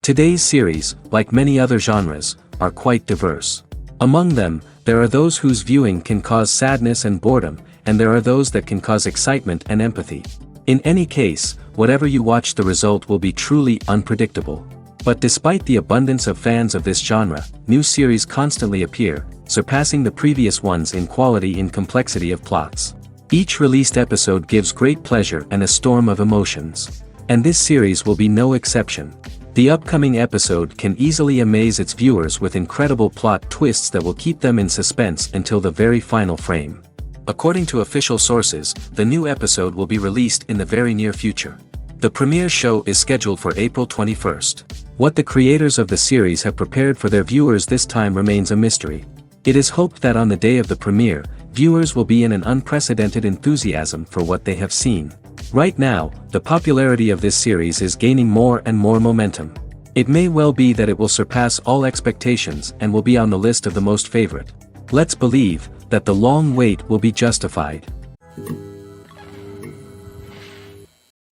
Today's series, like many other genres, are quite diverse. Among them, there are those whose viewing can cause sadness and boredom, and there are those that can cause excitement and empathy. In any case, whatever you watch, the result will be truly unpredictable. But despite the abundance of fans of this genre, new series constantly appear, surpassing the previous ones in quality and complexity of plots. Each released episode gives great pleasure and a storm of emotions. And this series will be no exception. The upcoming episode can easily amaze its viewers with incredible plot twists that will keep them in suspense until the very final frame. According to official sources, the new episode will be released in the very near future. The premiere show is scheduled for April 21st. What the creators of the series have prepared for their viewers this time remains a mystery. It is hoped that on the day of the premiere, viewers will be in an unprecedented enthusiasm for what they have seen. Right now, the popularity of this series is gaining more and more momentum. It may well be that it will surpass all expectations and will be on the list of the most favorite. Let's believe that the long wait will be justified.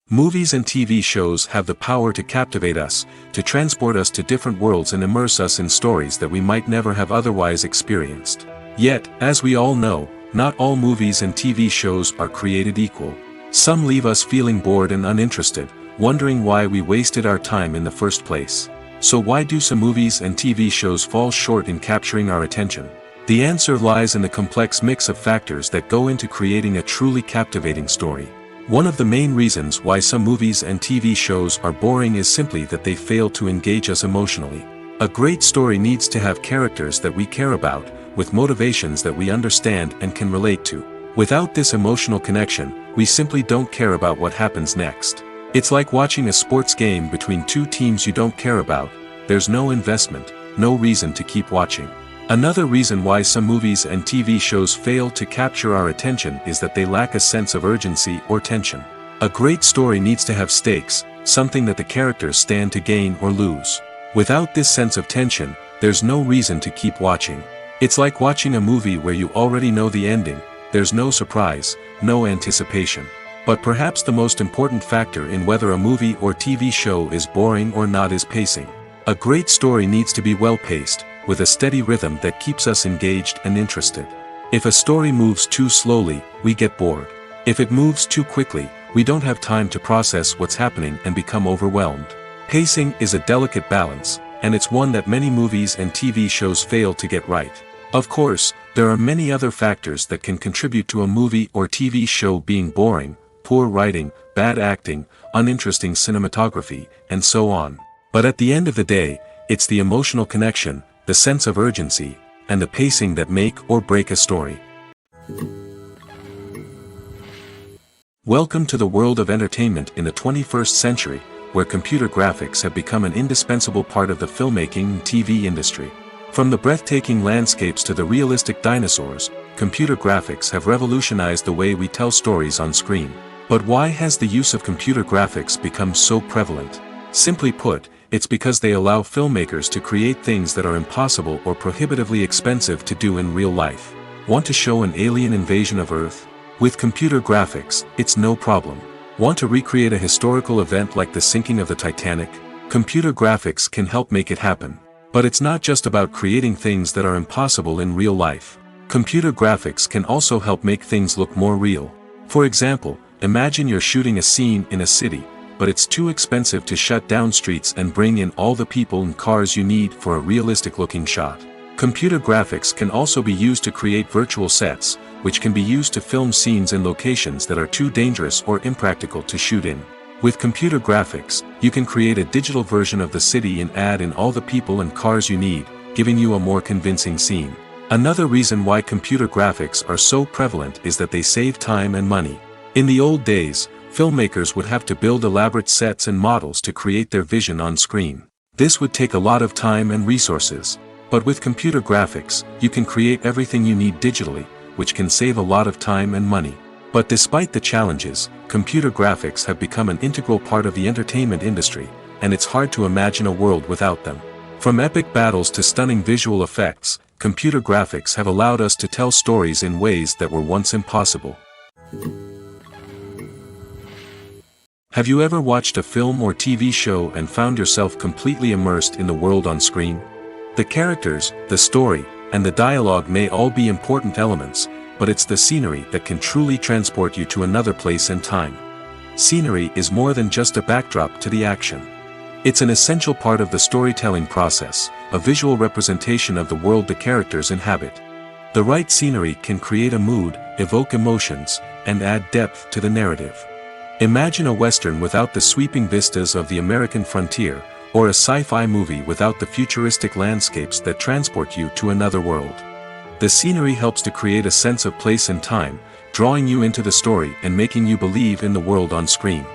Movies and TV shows have the power to captivate us, to transport us to different worlds and immerse us in stories that we might never have otherwise experienced. Yet, as we all know, not all movies and TV shows are created equal. Some leave us feeling bored and uninterested, wondering why we wasted our time in the first place. So why do some movies and TV shows fall short in capturing our attention? The answer lies in the complex mix of factors that go into creating a truly captivating story. One of the main reasons why some movies and TV shows are boring is simply that they fail to engage us emotionally. A great story needs to have characters that we care about, with motivations that we understand and can relate to. Without this emotional connection, we simply don't care about what happens next. It's like watching a sports game between two teams you don't care about. There's no investment, no reason to keep watching. Another reason why some movies and TV shows fail to capture our attention is that they lack a sense of urgency or tension. A great story needs to have stakes, something that the characters stand to gain or lose. Without this sense of tension, there's no reason to keep watching. It's like watching a movie where you already know the ending. There's no surprise, no anticipation. But perhaps the most important factor in whether a movie or TV show is boring or not is pacing. A great story needs to be well-paced, with a steady rhythm that keeps us engaged and interested. If a story moves too slowly, we get bored. If it moves too quickly, we don't have time to process what's happening and become overwhelmed. Pacing is a delicate balance, and it's one that many movies and TV shows fail to get right. Of course, there are many other factors that can contribute to a movie or TV show being boring: poor writing, bad acting, uninteresting cinematography, and so on. But at the end of the day, it's the emotional connection, the sense of urgency, and the pacing that make or break a story. Welcome to the world of entertainment in the 21st century, where computer graphics have become an indispensable part of the filmmaking and TV industry. From the breathtaking landscapes to the realistic dinosaurs, computer graphics have revolutionized the way we tell stories on screen. But why has the use of computer graphics become so prevalent? Simply put, it's because they allow filmmakers to create things that are impossible or prohibitively expensive to do in real life. Want to show an alien invasion of Earth? With computer graphics, it's no problem. Want to recreate a historical event like the sinking of the Titanic? Computer graphics can help make it happen. But it's not just about creating things that are impossible in real life. Computer graphics can also help make things look more real. For example, imagine you're shooting a scene in a city, but it's too expensive to shut down streets and bring in all the people and cars you need for a realistic-looking shot. Computer graphics can also be used to create virtual sets, which can be used to film scenes in locations that are too dangerous or impractical to shoot in. With computer graphics, you can create a digital version of the city and add in all the people and cars you need, giving you a more convincing scene. Another reason why computer graphics are so prevalent is that they save time and money. In the old days, filmmakers would have to build elaborate sets and models to create their vision on screen. This would take a lot of time and resources. But with computer graphics, you can create everything you need digitally, which can save a lot of time and money. But despite the challenges, computer graphics have become an integral part of the entertainment industry, and it's hard to imagine a world without them. From epic battles to stunning visual effects, computer graphics have allowed us to tell stories in ways that were once impossible. Have you ever watched a film or TV show and found yourself completely immersed in the world on screen? The characters, the story, and the dialogue may all be important elements, but it's the scenery that can truly transport you to another place and time. Scenery is more than just a backdrop to the action. It's an essential part of the storytelling process, a visual representation of the world the characters inhabit. The right scenery can create a mood, evoke emotions, and add depth to the narrative. Imagine a Western without the sweeping vistas of the American frontier, or a sci-fi movie without the futuristic landscapes that transport you to another world. The scenery helps to create a sense of place and time, drawing you into the story and making you believe in the world on screen.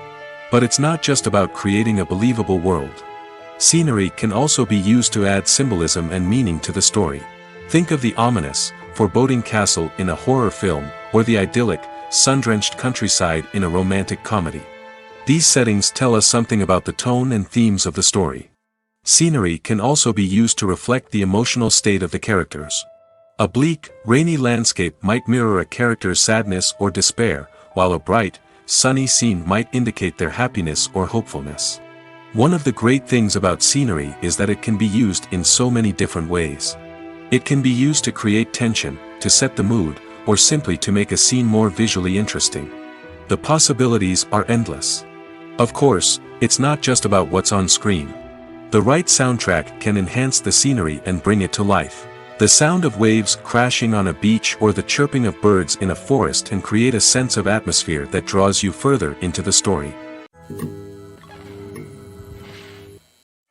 But it's not just about creating a believable world. Scenery can also be used to add symbolism and meaning to the story. Think of the ominous, foreboding castle in a horror film, or the idyllic, sun-drenched countryside in a romantic comedy. These settings tell us something about the tone and themes of the story. Scenery can also be used to reflect the emotional state of the characters. A bleak, rainy landscape might mirror a character's sadness or despair, while a bright, sunny scene might indicate their happiness or hopefulness. One of the great things about scenery is that it can be used in so many different ways. It can be used to create tension, to set the mood, or simply to make a scene more visually interesting. The possibilities are endless. Of course, it's not just about what's on screen. The right soundtrack can enhance the scenery and bring it to life. The sound of waves crashing on a beach or the chirping of birds in a forest can create a sense of atmosphere that draws you further into the story.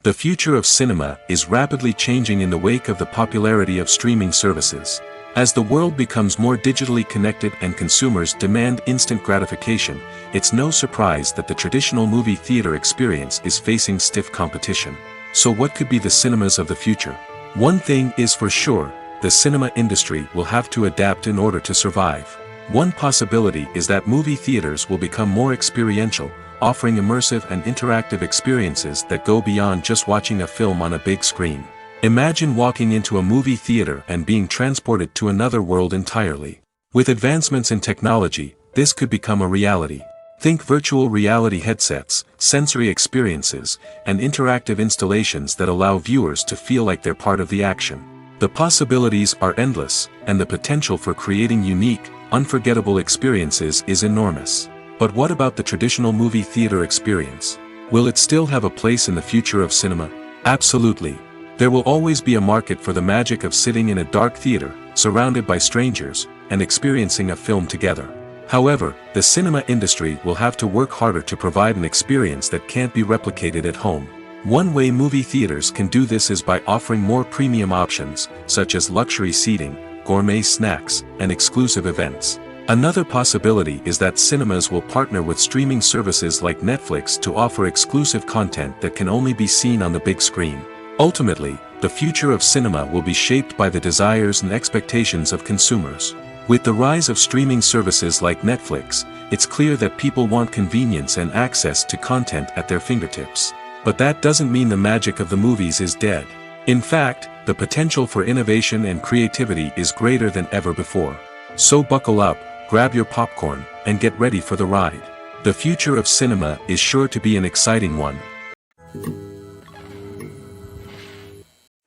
The future of cinema is rapidly changing in the wake of the popularity of streaming services. As the world becomes more digitally connected and consumers demand instant gratification, it's no surprise that the traditional movie theater experience is facing stiff competition. So what could be the cinemas of the future? One thing is for sure, the cinema industry will have to adapt in order to survive. One possibility is that movie theaters will become more experiential, offering immersive and interactive experiences that go beyond just watching a film on a big screen. Imagine walking into a movie theater and being transported to another world entirely. With advancements in technology, this could become a reality. Think virtual reality headsets, sensory experiences, and interactive installations that allow viewers to feel like they're part of the action. The possibilities are endless, and the potential for creating unique, unforgettable experiences is enormous. But what about the traditional movie theater experience? Will it still have a place in the future of cinema? Absolutely. There will always be a market for the magic of sitting in a dark theater, surrounded by strangers, and experiencing a film together. However, the cinema industry will have to work harder to provide an experience that can't be replicated at home. One way movie theaters can do this is by offering more premium options, such as luxury seating, gourmet snacks, and exclusive events. Another possibility is that cinemas will partner with streaming services like Netflix to offer exclusive content that can only be seen on the big screen. Ultimately, the future of cinema will be shaped by the desires and expectations of consumers. With the rise of streaming services like Netflix, it's clear that people want convenience and access to content at their fingertips. But that doesn't mean the magic of the movies is dead. In fact, the potential for innovation and creativity is greater than ever before. So buckle up, grab your popcorn, and get ready for the ride. The future of cinema is sure to be an exciting one.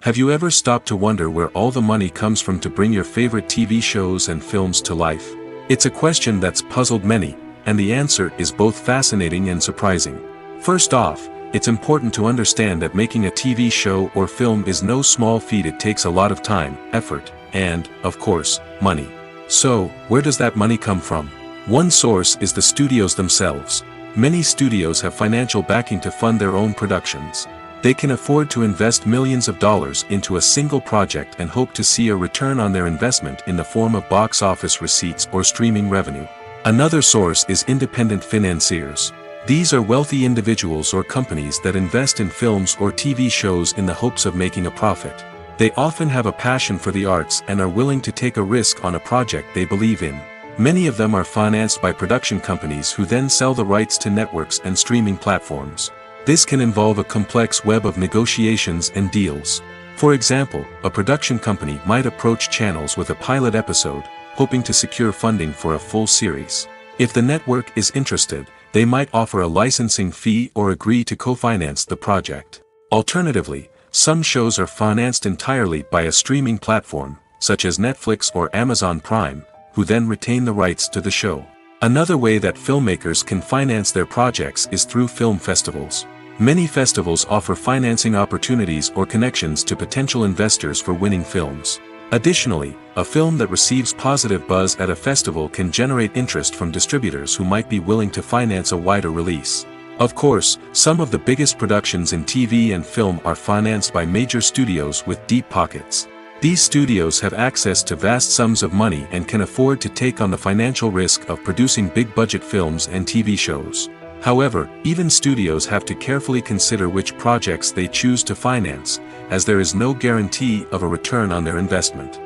Have you ever stopped to wonder where all the money comes from to bring your favorite TV shows and films to life? It's a question that's puzzled many, and the answer is both fascinating and surprising. First off, it's important to understand that making a TV show or film is no small feat. It takes a lot of time, effort, and, of course, money. So, where does that money come from? One source is the studios themselves. Many studios have financial backing to fund their own productions. They can afford to invest millions of dollars into a single project and hope to see a return on their investment in the form of box office receipts or streaming revenue. Another source is independent financiers. These are wealthy individuals or companies that invest in films or TV shows in the hopes of making a profit. They often have a passion for the arts and are willing to take a risk on a project they believe in. Many of them are financed by production companies who then sell the rights to networks and streaming platforms. This can involve a complex web of negotiations and deals. For example, a production company might approach channels with a pilot episode, hoping to secure funding for a full series. If the network is interested, they might offer a licensing fee or agree to co-finance the project. Alternatively, some shows are financed entirely by a streaming platform, such as Netflix or Amazon Prime, who then retain the rights to the show. Another way that filmmakers can finance their projects is through film festivals. Many festivals offer financing opportunities or connections to potential investors for winning films. Additionally, a film that receives positive buzz at a festival can generate interest from distributors who might be willing to finance a wider release. Of course, some of the biggest productions in TV and film are financed by major studios with deep pockets. These studios have access to vast sums of money and can afford to take on the financial risk of producing big-budget films and TV shows. However, even studios have to carefully consider which projects they choose to finance, as there is no guarantee of a return on their investment.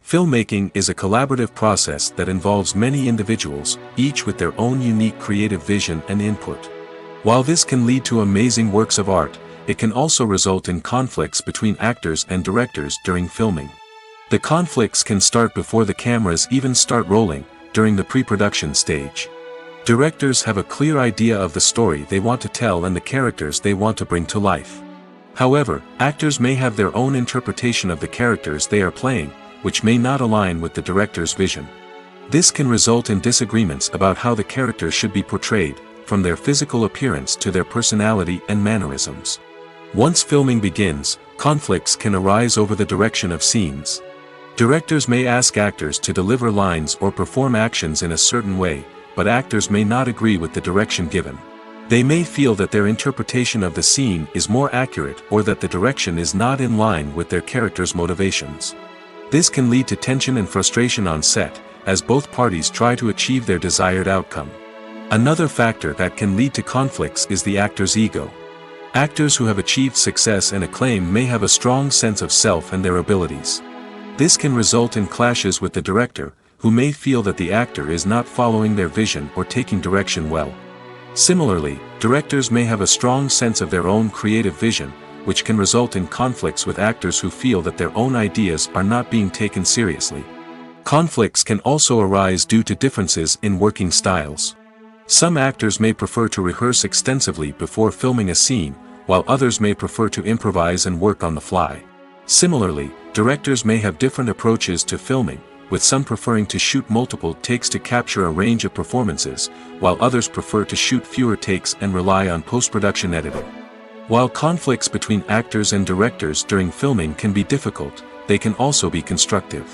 Filmmaking is a collaborative process that involves many individuals, each with their own unique creative vision and input. While this can lead to amazing works of art, it can also result in conflicts between actors and directors during filming. The conflicts can start before the cameras even start rolling, during the pre-production stage. Directors have a clear idea of the story they want to tell and the characters they want to bring to life. However, actors may have their own interpretation of the characters they are playing, which may not align with the director's vision. This can result in disagreements about how the characters should be portrayed, from their physical appearance to their personality and mannerisms. Once filming begins, conflicts can arise over the direction of scenes. Directors may ask actors to deliver lines or perform actions in a certain way, but actors may not agree with the direction given. They may feel that their interpretation of the scene is more accurate or that the direction is not in line with their character's motivations. This can lead to tension and frustration on set, as both parties try to achieve their desired outcome. Another factor that can lead to conflicts is the actor's ego. Actors who have achieved success and acclaim may have a strong sense of self and their abilities. This can result in clashes with the director, who may feel that the actor is not following their vision or taking direction well. Similarly, directors may have a strong sense of their own creative vision, which can result in conflicts with actors who feel that their own ideas are not being taken seriously. Conflicts can also arise due to differences in working styles. Some actors may prefer to rehearse extensively before filming a scene, while others may prefer to improvise and work on the fly. Similarly, directors may have different approaches to filming, with some preferring to shoot multiple takes to capture a range of performances, while others prefer to shoot fewer takes and rely on post-production editing. While conflicts between actors and directors during filming can be difficult, they can also be constructive.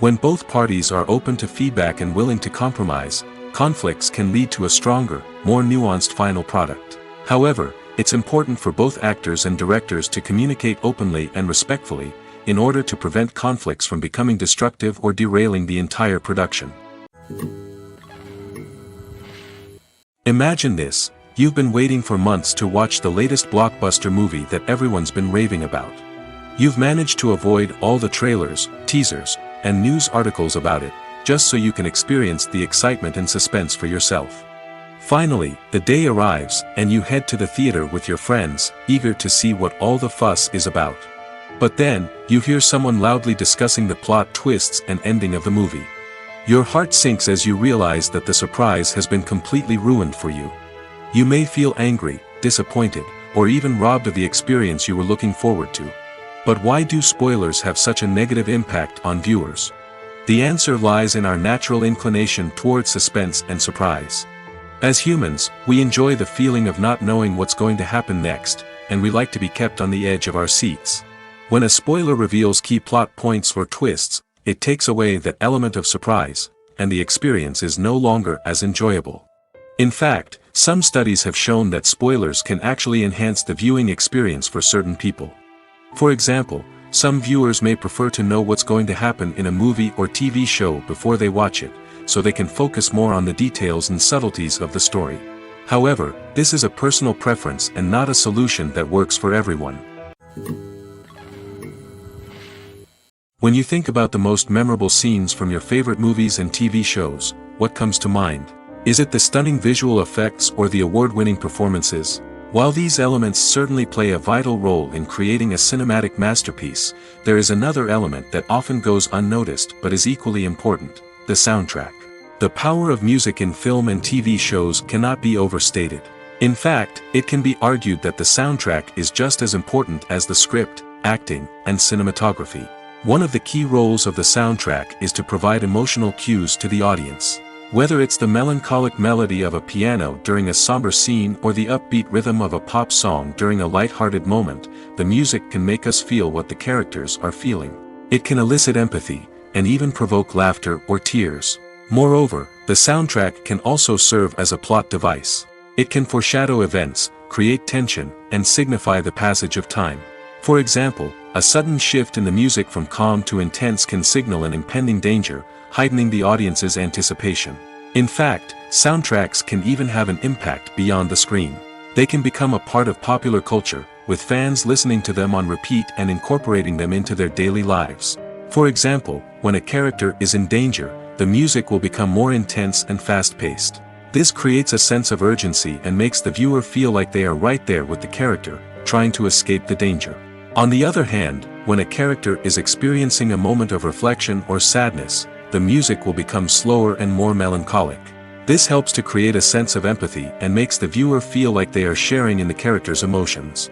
When both parties are open to feedback and willing to compromise, conflicts can lead to a stronger, more nuanced final product. However, it's important for both actors and directors to communicate openly and respectfully, in order to prevent conflicts from becoming destructive or derailing the entire production. Imagine this: you've been waiting for months to watch the latest blockbuster movie that everyone's been raving about. You've managed to avoid all the trailers, teasers, and news articles about it, just so you can experience the excitement and suspense for yourself. Finally, the day arrives, and you head to the theater with your friends, eager to see what all the fuss is about. But then, you hear someone loudly discussing the plot twists and ending of the movie. Your heart sinks as you realize that the surprise has been completely ruined for you. You may feel angry, disappointed, or even robbed of the experience you were looking forward to. But why do spoilers have such a negative impact on viewers? The answer lies in our natural inclination toward suspense and surprise. As humans, we enjoy the feeling of not knowing what's going to happen next, and we like to be kept on the edge of our seats. When a spoiler reveals key plot points or twists, it takes away that element of surprise, and the experience is no longer as enjoyable. In fact, some studies have shown that spoilers can actually enhance the viewing experience for certain people. For example, some viewers may prefer to know what's going to happen in a movie or TV show before they watch it, so they can focus more on the details and subtleties of the story. However, this is a personal preference and not a solution that works for everyone. When you think about the most memorable scenes from your favorite movies and TV shows, what comes to mind? Is it the stunning visual effects or the award-winning performances? While these elements certainly play a vital role in creating a cinematic masterpiece, there is another element that often goes unnoticed but is equally important: the soundtrack. The power of music in film and TV shows cannot be overstated. In fact, it can be argued that the soundtrack is just as important as the script, acting, and cinematography. One of the key roles of the soundtrack is to provide emotional cues to the audience. Whether it's the melancholic melody of a piano during a somber scene or the upbeat rhythm of a pop song during a light-hearted moment, the music can make us feel what the characters are feeling. It can elicit empathy, and even provoke laughter or tears. Moreover, the soundtrack can also serve as a plot device. It can foreshadow events, create tension, and signify the passage of time. For example, a sudden shift in the music from calm to intense can signal an impending danger, heightening the audience's anticipation. In fact, soundtracks can even have an impact beyond the screen. They can become a part of popular culture, with fans listening to them on repeat and incorporating them into their daily lives. For example, when a character is in danger, the music will become more intense and fast-paced. This creates a sense of urgency and makes the viewer feel like they are right there with the character, trying to escape the danger. On the other hand, when a character is experiencing a moment of reflection or sadness, the music will become slower and more melancholic. This helps to create a sense of empathy and makes the viewer feel like they are sharing in the character's emotions.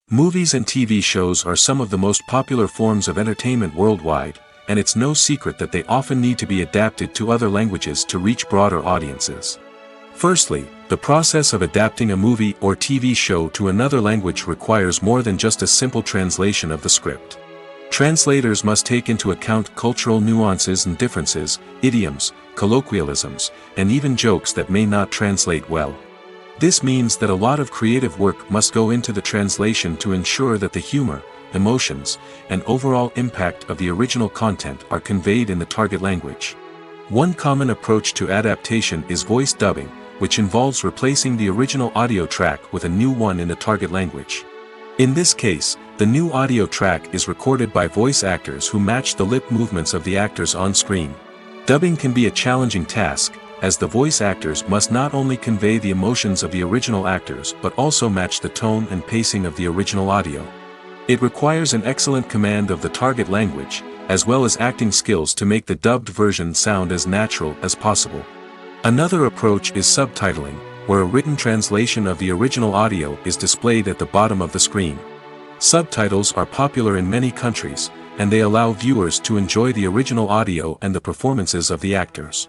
Movies and TV shows are some of the most popular forms of entertainment worldwide, and it's no secret that they often need to be adapted to other languages to reach broader audiences. Firstly, the process of adapting a movie or TV show to another language requires more than just a simple translation of the script. Translators must take into account cultural nuances and differences, idioms, colloquialisms, and even jokes that may not translate well. This means that a lot of creative work must go into the translation to ensure that the humor, emotions, and overall impact of the original content are conveyed in the target language. One common approach to adaptation is voice dubbing, which involves replacing the original audio track with a new one in the target language. In this case, the new audio track is recorded by voice actors who match the lip movements of the actors on screen. Dubbing can be a challenging task, as the voice actors must not only convey the emotions of the original actors but also match the tone and pacing of the original audio. It requires an excellent command of the target language, as well as acting skills to make the dubbed version sound as natural as possible. Another approach is subtitling, where a written translation of the original audio is displayed at the bottom of the screen. Subtitles are popular in many countries, and they allow viewers to enjoy the original audio and the performances of the actors.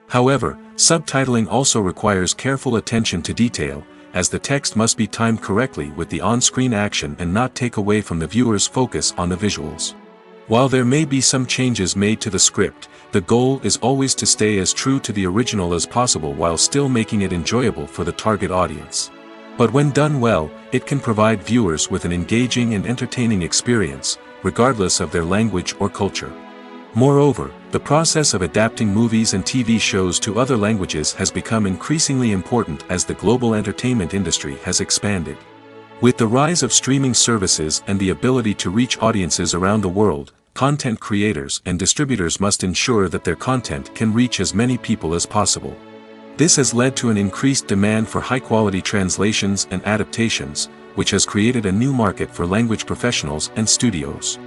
However, subtitling also requires careful attention to detail, as the text must be timed correctly with the on-screen action and not take away from the viewer's focus on the visuals. While there may be some changes made to the script, the goal is always to stay as true to the original as possible while still making it enjoyable for the target audience. But when done well, it can provide viewers with an engaging and entertaining experience, regardless of their language or culture. Moreover, the process of adapting movies and TV shows to other languages has become increasingly important as the global entertainment industry has expanded. With the rise of streaming services and the ability to reach audiences around the world, content creators and distributors must ensure that their content can reach as many people as possible. This has led to an increased demand for high-quality translations and adaptations, which has created a new market for language professionals and studios.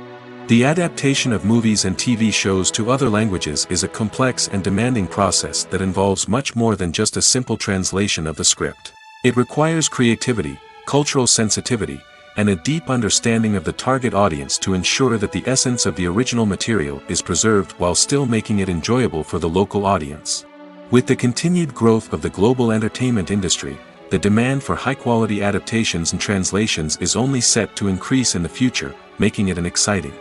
The adaptation of movies and TV shows to other languages is a complex and demanding process that involves much more than just a simple translation of the script. It requires creativity, cultural sensitivity, and a deep understanding of the target audience to ensure that the essence of the original material is preserved while still making it enjoyable for the local audience. With the continued growth of the global entertainment industry, the demand for high-quality adaptations and translations is only set to increase in the future, making it an exciting.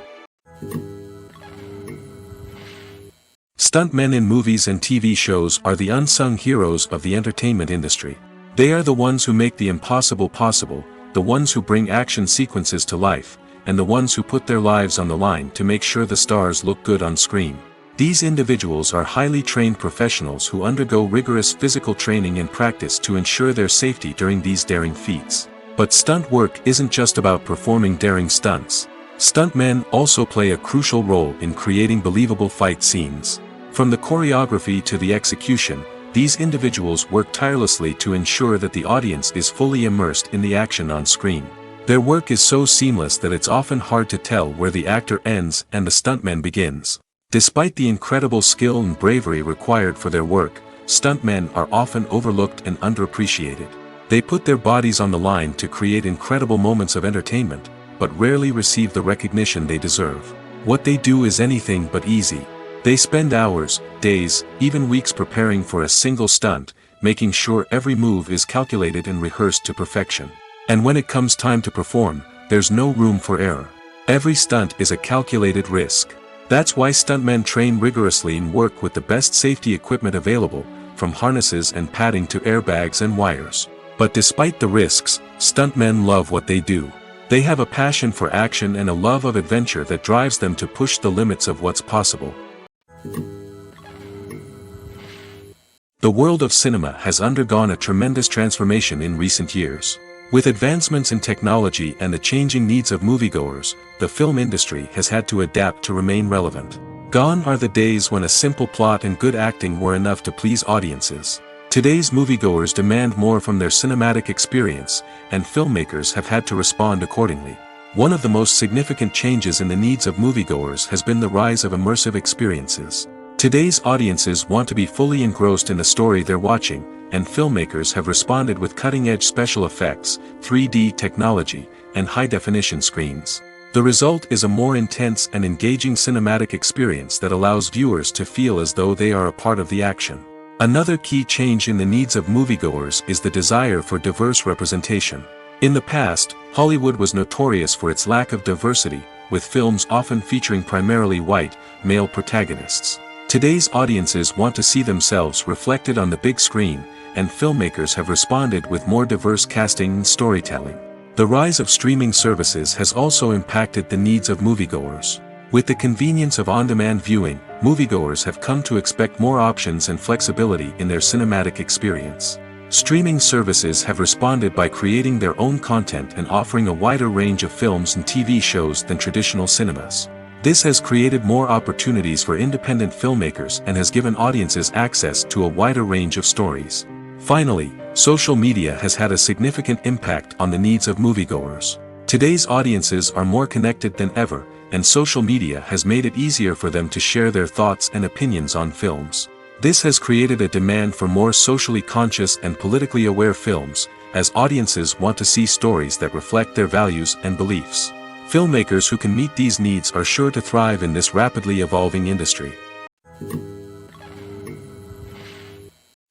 Stuntmen in movies and TV shows are the unsung heroes of the entertainment industry. They are the ones who make the impossible possible, the ones who bring action sequences to life, and the ones who put their lives on the line to make sure the stars look good on screen. These individuals are highly trained professionals who undergo rigorous physical training and practice to ensure their safety during these daring feats. But stunt work isn't just about performing daring stunts. Stuntmen also play a crucial role in creating believable fight scenes. From the choreography to the execution, these individuals work tirelessly to ensure that the audience is fully immersed in the action on screen. Their work is so seamless that it's often hard to tell where the actor ends and the stuntman begins. Despite the incredible skill and bravery required for their work, stuntmen are often overlooked and underappreciated. They put their bodies on the line to create incredible moments of entertainment, but rarely receive the recognition they deserve. What they do is anything but easy. They spend hours, days, even weeks preparing for a single stunt, making sure every move is calculated and rehearsed to perfection. And when it comes time to perform, there's no room for error. Every stunt is a calculated risk. That's why stuntmen train rigorously and work with the best safety equipment available, from harnesses and padding to airbags and wires. But despite the risks, stuntmen love what they do. They have a passion for action and a love of adventure that drives them to push the limits of what's possible. The world of cinema has undergone a tremendous transformation in recent years. With advancements in technology and the changing needs of moviegoers, the film industry has had to adapt to remain relevant. Gone are the days when a simple plot and good acting were enough to please audiences. Today's moviegoers demand more from their cinematic experience, and filmmakers have had to respond accordingly. One of the most significant changes in the needs of moviegoers has been the rise of immersive experiences. Today's audiences want to be fully engrossed in the story they're watching, and filmmakers have responded with cutting-edge special effects, 3D technology, and high-definition screens. The result is a more intense and engaging cinematic experience that allows viewers to feel as though they are a part of the action. Another key change in the needs of moviegoers is the desire for diverse representation. In the past, Hollywood was notorious for its lack of diversity, with films often featuring primarily white, male protagonists. Today's audiences want to see themselves reflected on the big screen, and filmmakers have responded with more diverse casting and storytelling. The rise of streaming services has also impacted the needs of moviegoers. With the convenience of on-demand viewing, moviegoers have come to expect more options and flexibility in their cinematic experience. Streaming services have responded by creating their own content and offering a wider range of films and TV shows than traditional cinemas. This has created more opportunities for independent filmmakers and has given audiences access to a wider range of stories. Finally, social media has had a significant impact on the needs of moviegoers. Today's audiences are more connected than ever, and social media has made it easier for them to share their thoughts and opinions on films. This has created a demand for more socially conscious and politically aware films, as audiences want to see stories that reflect their values and beliefs. Filmmakers who can meet these needs are sure to thrive in this rapidly evolving industry.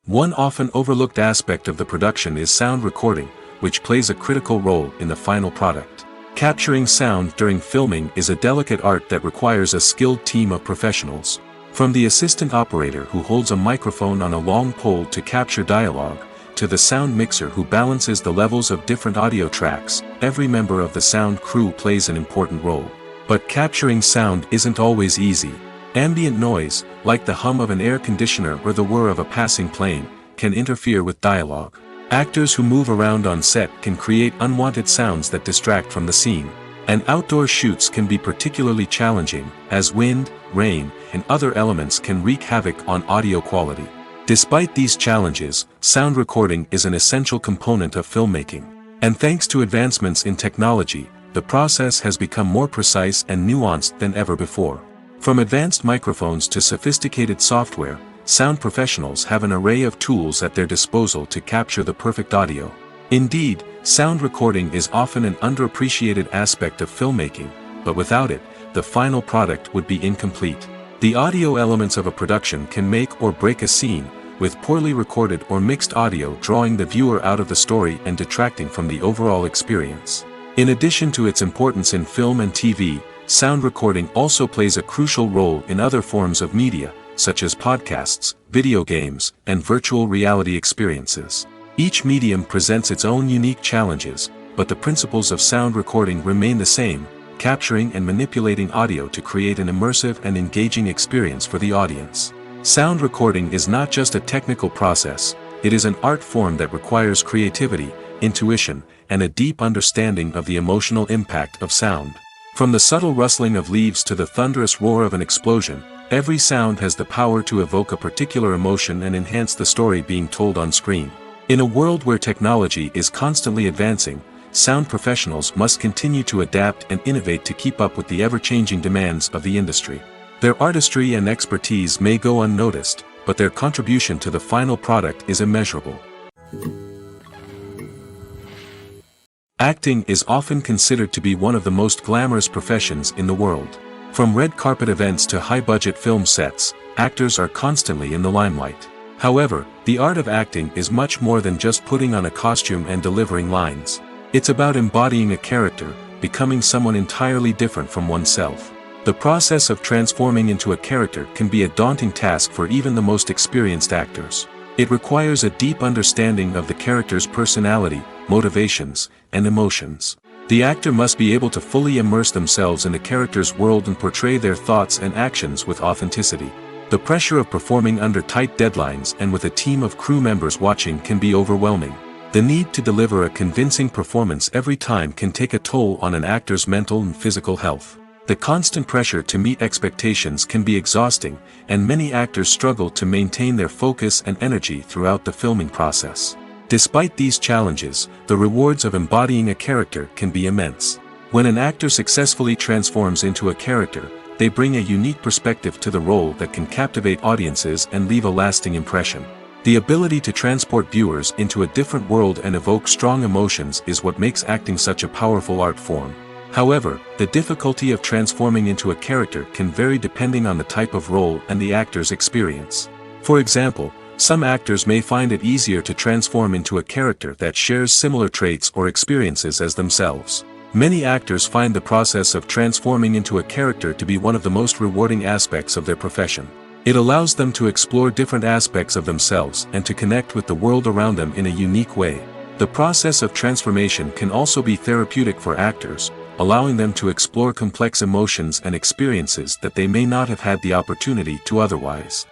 One often overlooked aspect of the production is sound recording, which plays a critical role in the final product. Capturing sound during filming is a delicate art that requires a skilled team of professionals. From the assistant operator who holds a microphone on a long pole to capture dialogue, to the sound mixer who balances the levels of different audio tracks, every member of the sound crew plays an important role. But capturing sound isn't always easy. Ambient noise, like the hum of an air conditioner or the whir of a passing plane, can interfere with dialogue. Actors who move around on set can create unwanted sounds that distract from the scene. And outdoor shoots can be particularly challenging, as wind, rain, and other elements can wreak havoc on audio quality. Despite these challenges, sound recording is an essential component of filmmaking. And thanks to advancements in technology, the process has become more precise and nuanced than ever before. From advanced microphones to sophisticated software, sound professionals have an array of tools at their disposal to capture the perfect audio. Indeed, sound recording is often an underappreciated aspect of filmmaking, but without it, the final product would be incomplete. The audio elements of a production can make or break a scene, with poorly recorded or mixed audio drawing the viewer out of the story and detracting from the overall experience. In addition to its importance in film and TV, sound recording also plays a crucial role in other forms of media, such as podcasts, video games, and virtual reality experiences. Each medium presents its own unique challenges, but the principles of sound recording remain the same, capturing and manipulating audio to create an immersive and engaging experience for the audience. Sound recording is not just a technical process, it is an art form that requires creativity, intuition, and a deep understanding of the emotional impact of sound. From the subtle rustling of leaves to the thunderous roar of an explosion, every sound has the power to evoke a particular emotion and enhance the story being told on screen. In a world where technology is constantly advancing, sound professionals must continue to adapt and innovate to keep up with the ever-changing demands of the industry. Their artistry and expertise may go unnoticed, but their contribution to the final product is immeasurable. Acting is often considered to be one of the most glamorous professions in the world. From red carpet events to high-budget film sets, actors are constantly in the limelight. However, the art of acting is much more than just putting on a costume and delivering lines. It's about embodying a character, becoming someone entirely different from oneself. The process of transforming into a character can be a daunting task for even the most experienced actors. It requires a deep understanding of the character's personality, motivations, and emotions. The actor must be able to fully immerse themselves in the character's world and portray their thoughts and actions with authenticity. The pressure of performing under tight deadlines and with a team of crew members watching can be overwhelming. The need to deliver a convincing performance every time can take a toll on an actor's mental and physical health. The constant pressure to meet expectations can be exhausting, and many actors struggle to maintain their focus and energy throughout the filming process. Despite these challenges, the rewards of embodying a character can be immense. When an actor successfully transforms into a character, they bring a unique perspective to the role that can captivate audiences and leave a lasting impression. The ability to transport viewers into a different world and evoke strong emotions is what makes acting such a powerful art form. However, the difficulty of transforming into a character can vary depending on the type of role and the actor's experience. For example, some actors may find it easier to transform into a character that shares similar traits or experiences as themselves. Many actors find the process of transforming into a character to be one of the most rewarding aspects of their profession. It allows them to explore different aspects of themselves and to connect with the world around them in a unique way. The process of transformation can also be therapeutic for actors, allowing them to explore complex emotions and experiences that they may not have had the opportunity to otherwise.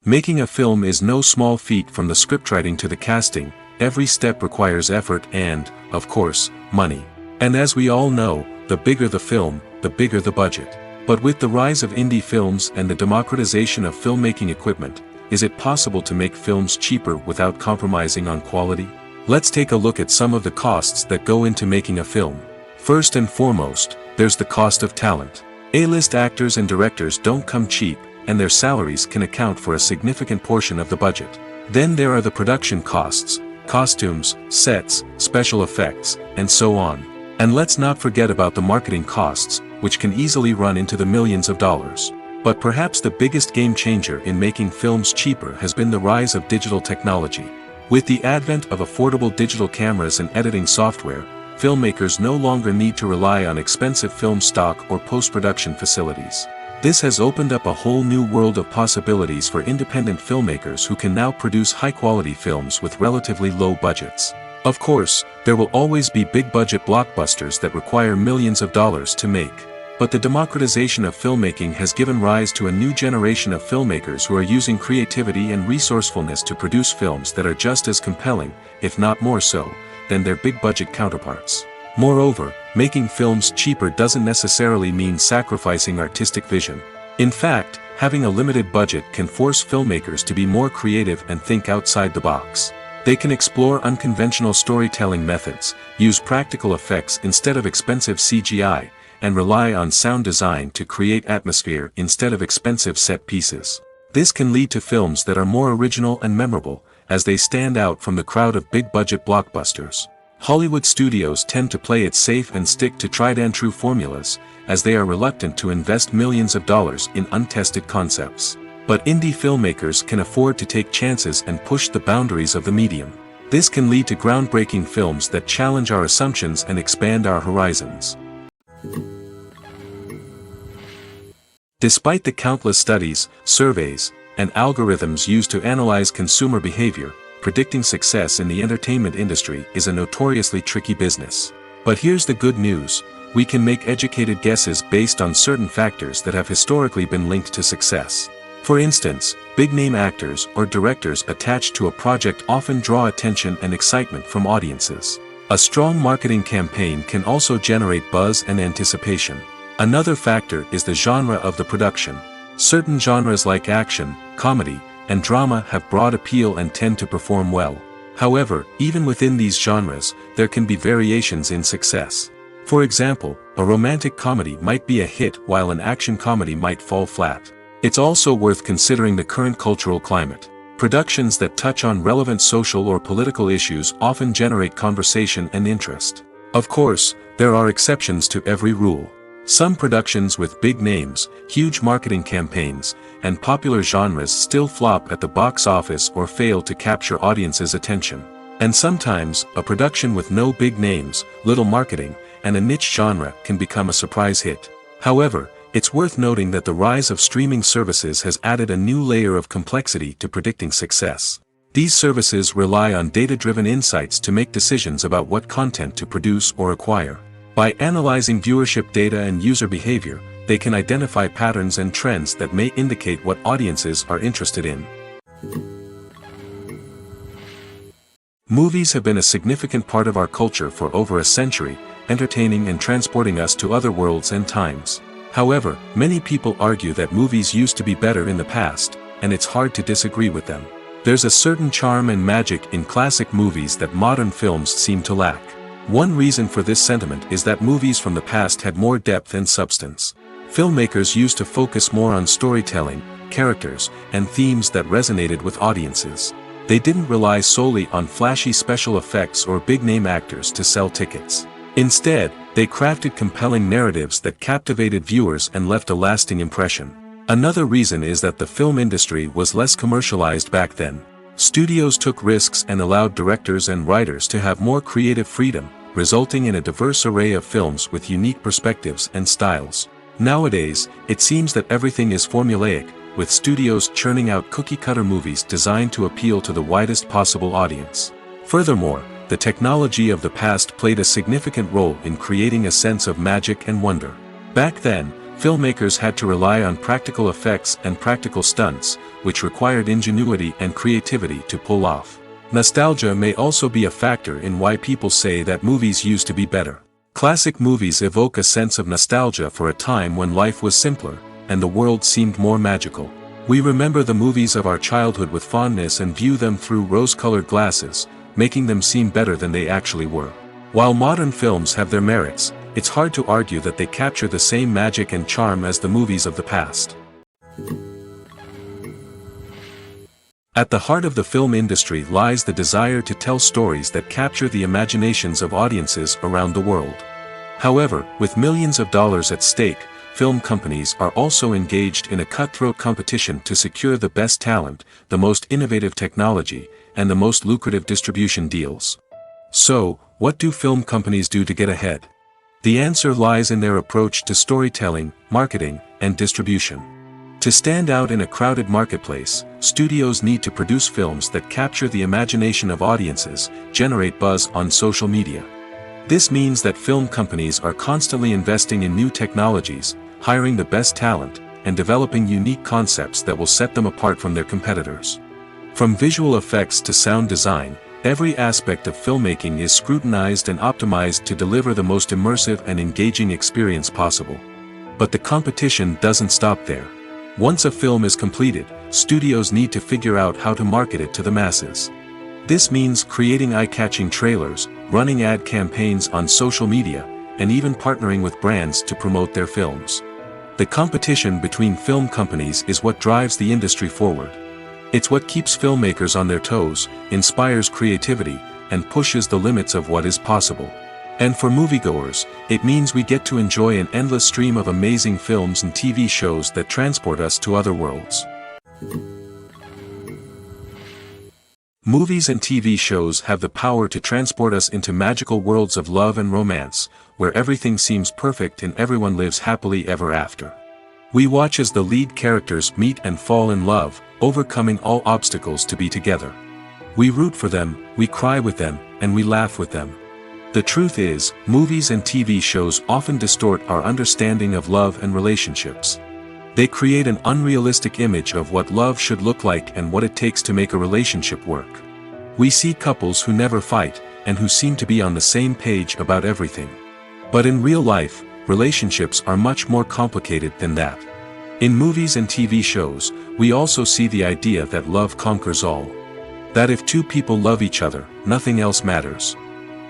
Making a film is no small feat. From the scriptwriting to the casting, every step requires effort and, of course, money. And as we all know, the bigger the film, the bigger the budget. But with the rise of indie films and the democratization of filmmaking equipment, is it possible to make films cheaper without compromising on quality? Let's take a look at some of the costs that go into making a film. First and foremost, there's the cost of talent. A-list actors and directors don't come cheap, and their salaries can account for a significant portion of the budget. Then there are the production costs, costumes, sets, special effects, and so on. And let's not forget about the marketing costs, which can easily run into the millions of dollars. But perhaps the biggest game changer in making films cheaper has been the rise of digital technology. With the advent of affordable digital cameras and editing software, filmmakers no longer need to rely on expensive film stock or post-production facilities. This has opened up a whole new world of possibilities for independent filmmakers who can now produce high-quality films with relatively low budgets. Of course, there will always be big-budget blockbusters that require millions of dollars to make. But the democratization of filmmaking has given rise to a new generation of filmmakers who are using creativity and resourcefulness to produce films that are just as compelling, if not more so, than their big-budget counterparts. Moreover, making films cheaper doesn't necessarily mean sacrificing artistic vision. In fact, having a limited budget can force filmmakers to be more creative and think outside the box. They can explore unconventional storytelling methods, use practical effects instead of expensive CGI, and rely on sound design to create atmosphere instead of expensive set pieces. This can lead to films that are more original and memorable, as they stand out from the crowd of big-budget blockbusters. Hollywood studios tend to play it safe and stick to tried-and-true formulas, as they are reluctant to invest millions of dollars in untested concepts. But indie filmmakers can afford to take chances and push the boundaries of the medium. This can lead to groundbreaking films that challenge our assumptions and expand our horizons. Despite the countless studies, surveys, and algorithms used to analyze consumer behavior, predicting success in the entertainment industry is a notoriously tricky business. But here's the good news: we can make educated guesses based on certain factors that have historically been linked to success. For instance, big-name actors or directors attached to a project often draw attention and excitement from audiences. A strong marketing campaign can also generate buzz and anticipation. Another factor is the genre of the production. Certain genres like action, comedy, and drama have broad appeal and tend to perform well. However, even within these genres, there can be variations in success. For example, a romantic comedy might be a hit while an action comedy might fall flat. It's also worth considering the current cultural climate. Productions that touch on relevant social or political issues often generate conversation and interest. Of course, there are exceptions to every rule. Some productions with big names, huge marketing campaigns, and popular genres still flop at the box office or fail to capture audiences' attention. And sometimes, a production with no big names, little marketing, and a niche genre can become a surprise hit. However, it's worth noting that the rise of streaming services has added a new layer of complexity to predicting success. These services rely on data-driven insights to make decisions about what content to produce or acquire. By analyzing viewership data and user behavior, they can identify patterns and trends that may indicate what audiences are interested in. Movies have been a significant part of our culture for over a century, entertaining and transporting us to other worlds and times. However, many people argue that movies used to be better in the past, and it's hard to disagree with them. There's a certain charm and magic in classic movies that modern films seem to lack. One reason for this sentiment is that movies from the past had more depth and substance. Filmmakers used to focus more on storytelling, characters, and themes that resonated with audiences. They didn't rely solely on flashy special effects or big-name actors to sell tickets. Instead, they crafted compelling narratives that captivated viewers and left a lasting impression. Another reason is that the film industry was less commercialized back then. Studios took risks and allowed directors and writers to have more creative freedom, resulting in a diverse array of films with unique perspectives and styles. Nowadays, it seems that everything is formulaic, with studios churning out cookie-cutter movies designed to appeal to the widest possible audience. Furthermore, the technology of the past played a significant role in creating a sense of magic and wonder. Back then, filmmakers had to rely on practical effects and practical stunts, which required ingenuity and creativity to pull off. Nostalgia may also be a factor in why people say that movies used to be better. Classic movies evoke a sense of nostalgia for a time when life was simpler, and the world seemed more magical. We remember the movies of our childhood with fondness and view them through rose-colored glasses, making them seem better than they actually were. While modern films have their merits, it's hard to argue that they capture the same magic and charm as the movies of the past. At the heart of the film industry lies the desire to tell stories that capture the imaginations of audiences around the world. However, with millions of dollars at stake, film companies are also engaged in a cutthroat competition to secure the best talent, the most innovative technology, and the most lucrative distribution deals. So, what do film companies do to get ahead? The answer lies in their approach to storytelling, marketing, and distribution. To stand out in a crowded marketplace, studios need to produce films that capture the imagination of audiences, generate buzz on social media. This means that film companies are constantly investing in new technologies, hiring the best talent, and developing unique concepts that will set them apart from their competitors. From visual effects to sound design, every aspect of filmmaking is scrutinized and optimized to deliver the most immersive and engaging experience possible. But the competition doesn't stop there. Once a film is completed, studios need to figure out how to market it to the masses. This means creating eye-catching trailers, running ad campaigns on social media, and even partnering with brands to promote their films. The competition between film companies is what drives the industry forward. It's what keeps filmmakers on their toes, inspires creativity, and pushes the limits of what is possible. And for moviegoers, it means we get to enjoy an endless stream of amazing films and TV shows that transport us to other worlds. Movies and TV shows have the power to transport us into magical worlds of love and romance, where everything seems perfect and everyone lives happily ever after. We watch as the lead characters meet and fall in love, overcoming all obstacles to be together. We root for them, we cry with them, and we laugh with them. The truth is, movies and TV shows often distort our understanding of love and relationships. They create an unrealistic image of what love should look like and what it takes to make a relationship work. We see couples who never fight, and who seem to be on the same page about everything. But in real life, relationships are much more complicated than that. In movies and TV shows, we also see the idea that love conquers all. That if two people love each other, nothing else matters.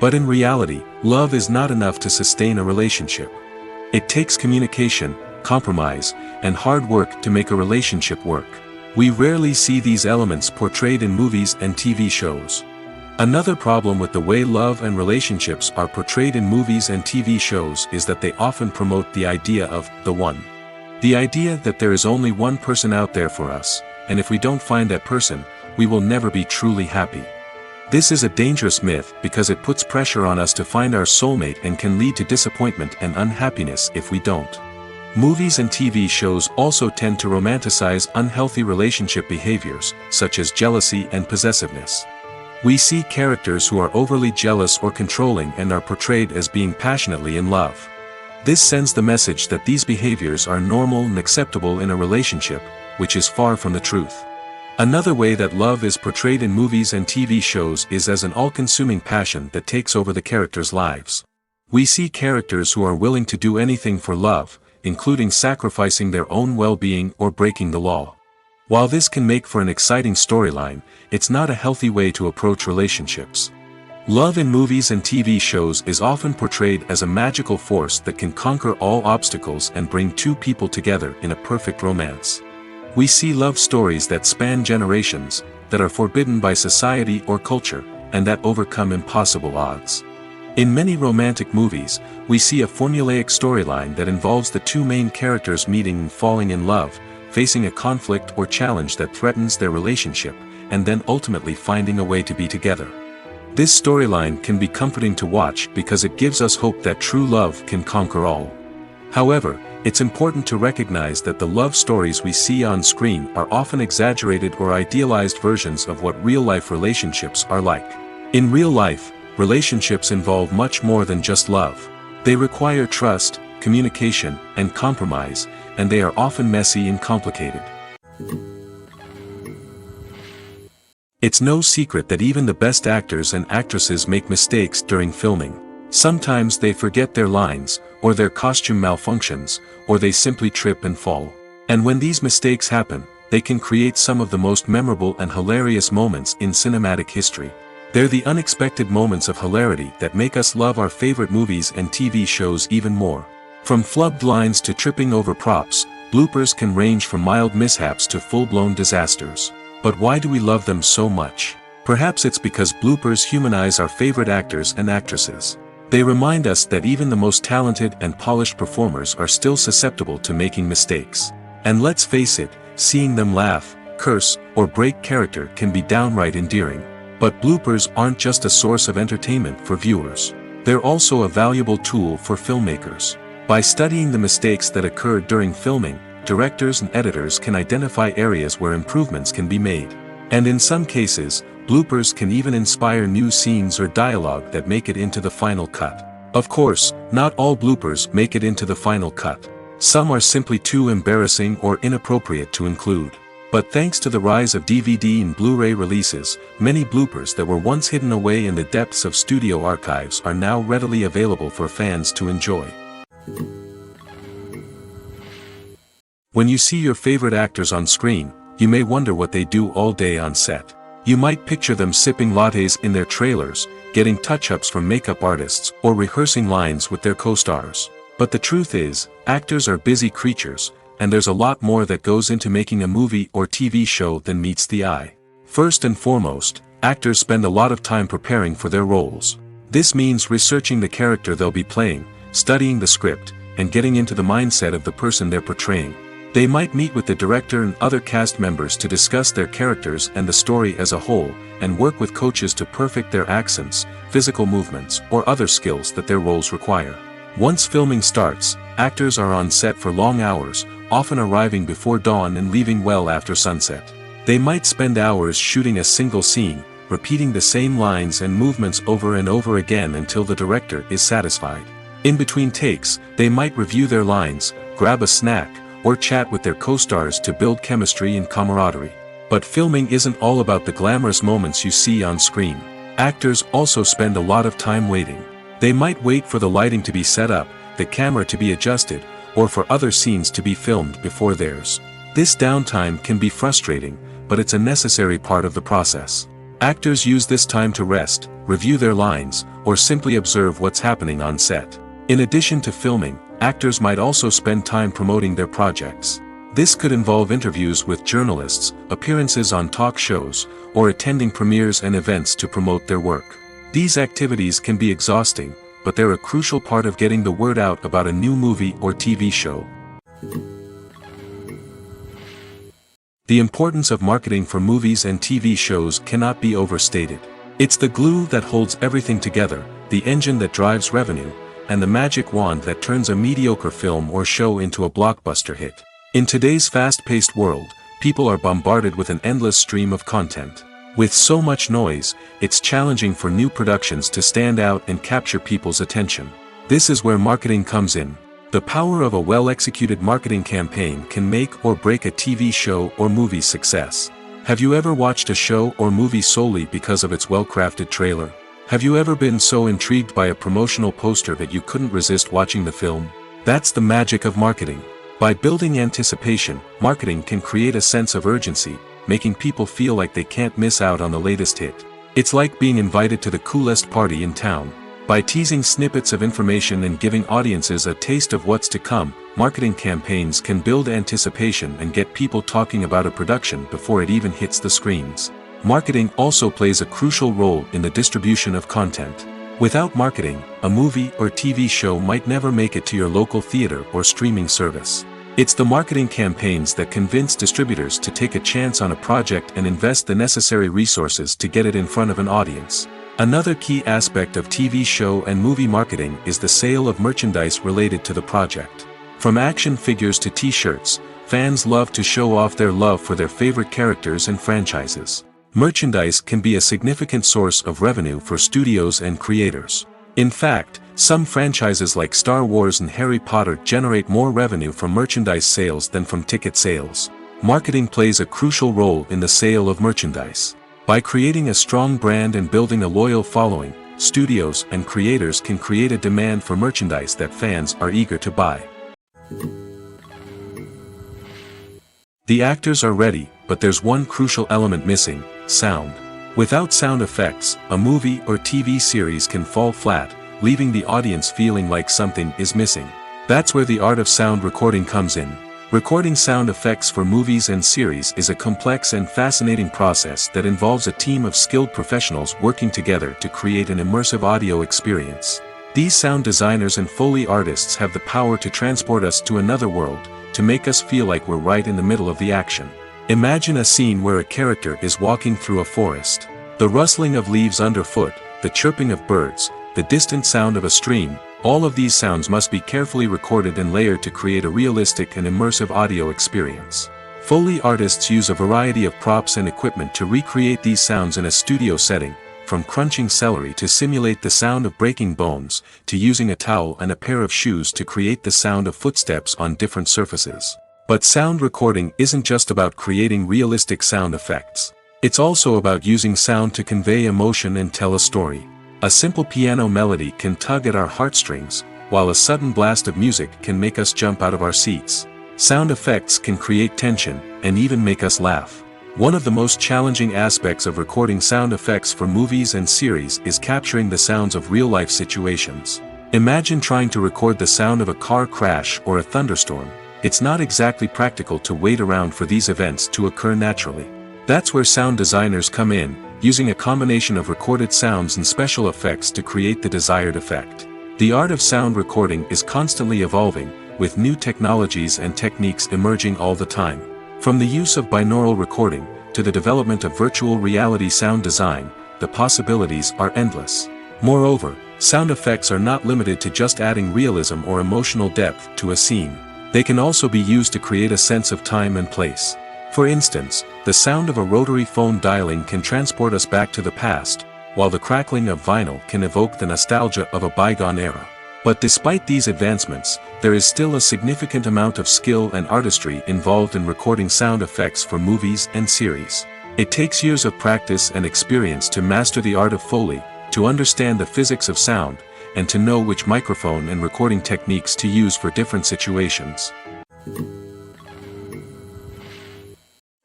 But in reality, love is not enough to sustain a relationship. It takes communication, compromise, and hard work to make a relationship work. We rarely see these elements portrayed in movies and TV shows. Another problem with the way love and relationships are portrayed in movies and TV shows is that they often promote the idea of the one. The idea that there is only one person out there for us, and if we don't find that person, we will never be truly happy. This is a dangerous myth because it puts pressure on us to find our soulmate and can lead to disappointment and unhappiness if we don't. Movies and TV shows also tend to romanticize unhealthy relationship behaviors, such as jealousy and possessiveness. We see characters who are overly jealous or controlling and are portrayed as being passionately in love. This sends the message that these behaviors are normal and acceptable in a relationship, which is far from the truth. Another way that love is portrayed in movies and TV shows is as an all-consuming passion that takes over the characters' lives. We see characters who are willing to do anything for love, including sacrificing their own well-being or breaking the law. While this can make for an exciting storyline, it's not a healthy way to approach relationships. Love in movies and TV shows is often portrayed as a magical force that can conquer all obstacles and bring two people together in a perfect romance. We see love stories that span generations, that are forbidden by society or culture, and that overcome impossible odds. In many romantic movies, we see a formulaic storyline that involves the two main characters meeting and falling in love, facing a conflict or challenge that threatens their relationship, and then ultimately finding a way to be together. This storyline can be comforting to watch because it gives us hope that true love can conquer all. However, it's important to recognize that the love stories we see on screen are often exaggerated or idealized versions of what real-life relationships are like. In real life, relationships involve much more than just love. They require trust, communication, and compromise, and they are often messy and complicated. It's no secret that even the best actors and actresses make mistakes during filming. Sometimes they forget their lines, or their costume malfunctions, or they simply trip and fall. And when these mistakes happen, they can create some of the most memorable and hilarious moments in cinematic history. They're the unexpected moments of hilarity that make us love our favorite movies and TV shows even more. From flubbed lines to tripping over props, bloopers can range from mild mishaps to full-blown disasters. But why do we love them so much? Perhaps it's because bloopers humanize our favorite actors and actresses. They remind us that even the most talented and polished performers are still susceptible to making mistakes. And let's face it, seeing them laugh, curse, or break character can be downright endearing. But bloopers aren't just a source of entertainment for viewers. They're also a valuable tool for filmmakers. By studying the mistakes that occurred during filming, directors and editors can identify areas where improvements can be made. And in some cases, bloopers can even inspire new scenes or dialogue that make it into the final cut. Of course, not all bloopers make it into the final cut. Some are simply too embarrassing or inappropriate to include. But thanks to the rise of DVD and Blu-ray releases, many bloopers that were once hidden away in the depths of studio archives are now readily available for fans to enjoy. When you see your favorite actors on screen, you may wonder what they do all day on set. You might picture them sipping lattes in their trailers, getting touch-ups from makeup artists, or rehearsing lines with their co-stars. But the truth is, actors are busy creatures, and there's a lot more that goes into making a movie or TV show than meets the eye. First and foremost, actors spend a lot of time preparing for their roles. This means researching the character they'll be playing, studying the script, and getting into the mindset of the person they're portraying. They might meet with the director and other cast members to discuss their characters and the story as a whole, and work with coaches to perfect their accents, physical movements, or other skills that their roles require. Once filming starts, actors are on set for long hours, often arriving before dawn and leaving well after sunset. They might spend hours shooting a single scene, repeating the same lines and movements over and over again until the director is satisfied. In between takes, they might review their lines, grab a snack, or chat with their co-stars to build chemistry and camaraderie. But filming isn't all about the glamorous moments you see on screen. Actors also spend a lot of time waiting. They might wait for the lighting to be set up, the camera to be adjusted, or for other scenes to be filmed before theirs. This downtime can be frustrating, but it's a necessary part of the process. Actors use this time to rest, review their lines, or simply observe what's happening on set. In addition to filming, actors might also spend time promoting their projects. This could involve interviews with journalists, appearances on talk shows, or attending premieres and events to promote their work. These activities can be exhausting, but they're a crucial part of getting the word out about a new movie or TV show. The importance of marketing for movies and TV shows cannot be overstated. It's the glue that holds everything together, the engine that drives revenue, and the magic wand that turns a mediocre film or show into a blockbuster hit. In today's fast-paced world, people are bombarded with an endless stream of content. With so much noise, it's challenging for new productions to stand out and capture people's attention. This is where marketing comes in. The power of a well-executed marketing campaign can make or break a TV show or movie's success. Have you ever watched a show or movie solely because of its well-crafted trailer? Have you ever been so intrigued by a promotional poster that you couldn't resist watching the film? That's the magic of marketing. By building anticipation, marketing can create a sense of urgency, making people feel like they can't miss out on the latest hit. It's like being invited to the coolest party in town. By teasing snippets of information and giving audiences a taste of what's to come, marketing campaigns can build anticipation and get people talking about a production before it even hits the screens. Marketing also plays a crucial role in the distribution of content. Without marketing, a movie or TV show might never make it to your local theater or streaming service. It's the marketing campaigns that convince distributors to take a chance on a project and invest the necessary resources to get it in front of an audience. Another key aspect of TV show and movie marketing is the sale of merchandise related to the project. From action figures to t-shirts, fans love to show off their love for their favorite characters and franchises. Merchandise can be a significant source of revenue for studios and creators. In fact, some franchises like Star Wars and Harry Potter generate more revenue from merchandise sales than from ticket sales. Marketing plays a crucial role in the sale of merchandise. By creating a strong brand and building a loyal following, studios and creators can create a demand for merchandise that fans are eager to buy. The actors are ready, but there's one crucial element missing: sound. Without sound effects, a movie or TV series can fall flat, leaving the audience feeling like something is missing. That's where the art of sound recording comes in. Recording sound effects for movies and series is a complex and fascinating process that involves a team of skilled professionals working together to create an immersive audio experience. These sound designers and Foley artists have the power to transport us to another world, to make us feel like we're right in the middle of the action. Imagine a scene where a character is walking through a forest. The rustling of leaves underfoot, the chirping of birds, the distant sound of a stream, all of these sounds must be carefully recorded and layered to create a realistic and immersive audio experience. Foley artists use a variety of props and equipment to recreate these sounds in a studio setting, from crunching celery to simulate the sound of breaking bones, to using a towel and a pair of shoes to create the sound of footsteps on different surfaces. But sound recording isn't just about creating realistic sound effects. It's also about using sound to convey emotion and tell a story. A simple piano melody can tug at our heartstrings, while a sudden blast of music can make us jump out of our seats. Sound effects can create tension, and even make us laugh. One of the most challenging aspects of recording sound effects for movies and series is capturing the sounds of real-life situations. Imagine trying to record the sound of a car crash or a thunderstorm. It's not exactly practical to wait around for these events to occur naturally. That's where sound designers come in, using a combination of recorded sounds and special effects to create the desired effect. The art of sound recording is constantly evolving, with new technologies and techniques emerging all the time. From the use of binaural recording, to the development of virtual reality sound design, the possibilities are endless. Moreover, sound effects are not limited to just adding realism or emotional depth to a scene. They can also be used to create a sense of time and place. For instance, the sound of a rotary phone dialing can transport us back to the past, while the crackling of vinyl can evoke the nostalgia of a bygone era. But despite these advancements, there is still a significant amount of skill and artistry involved in recording sound effects for movies and series. It takes years of practice and experience to master the art of Foley, to understand the physics of sound, and to know which microphone and recording techniques to use for different situations.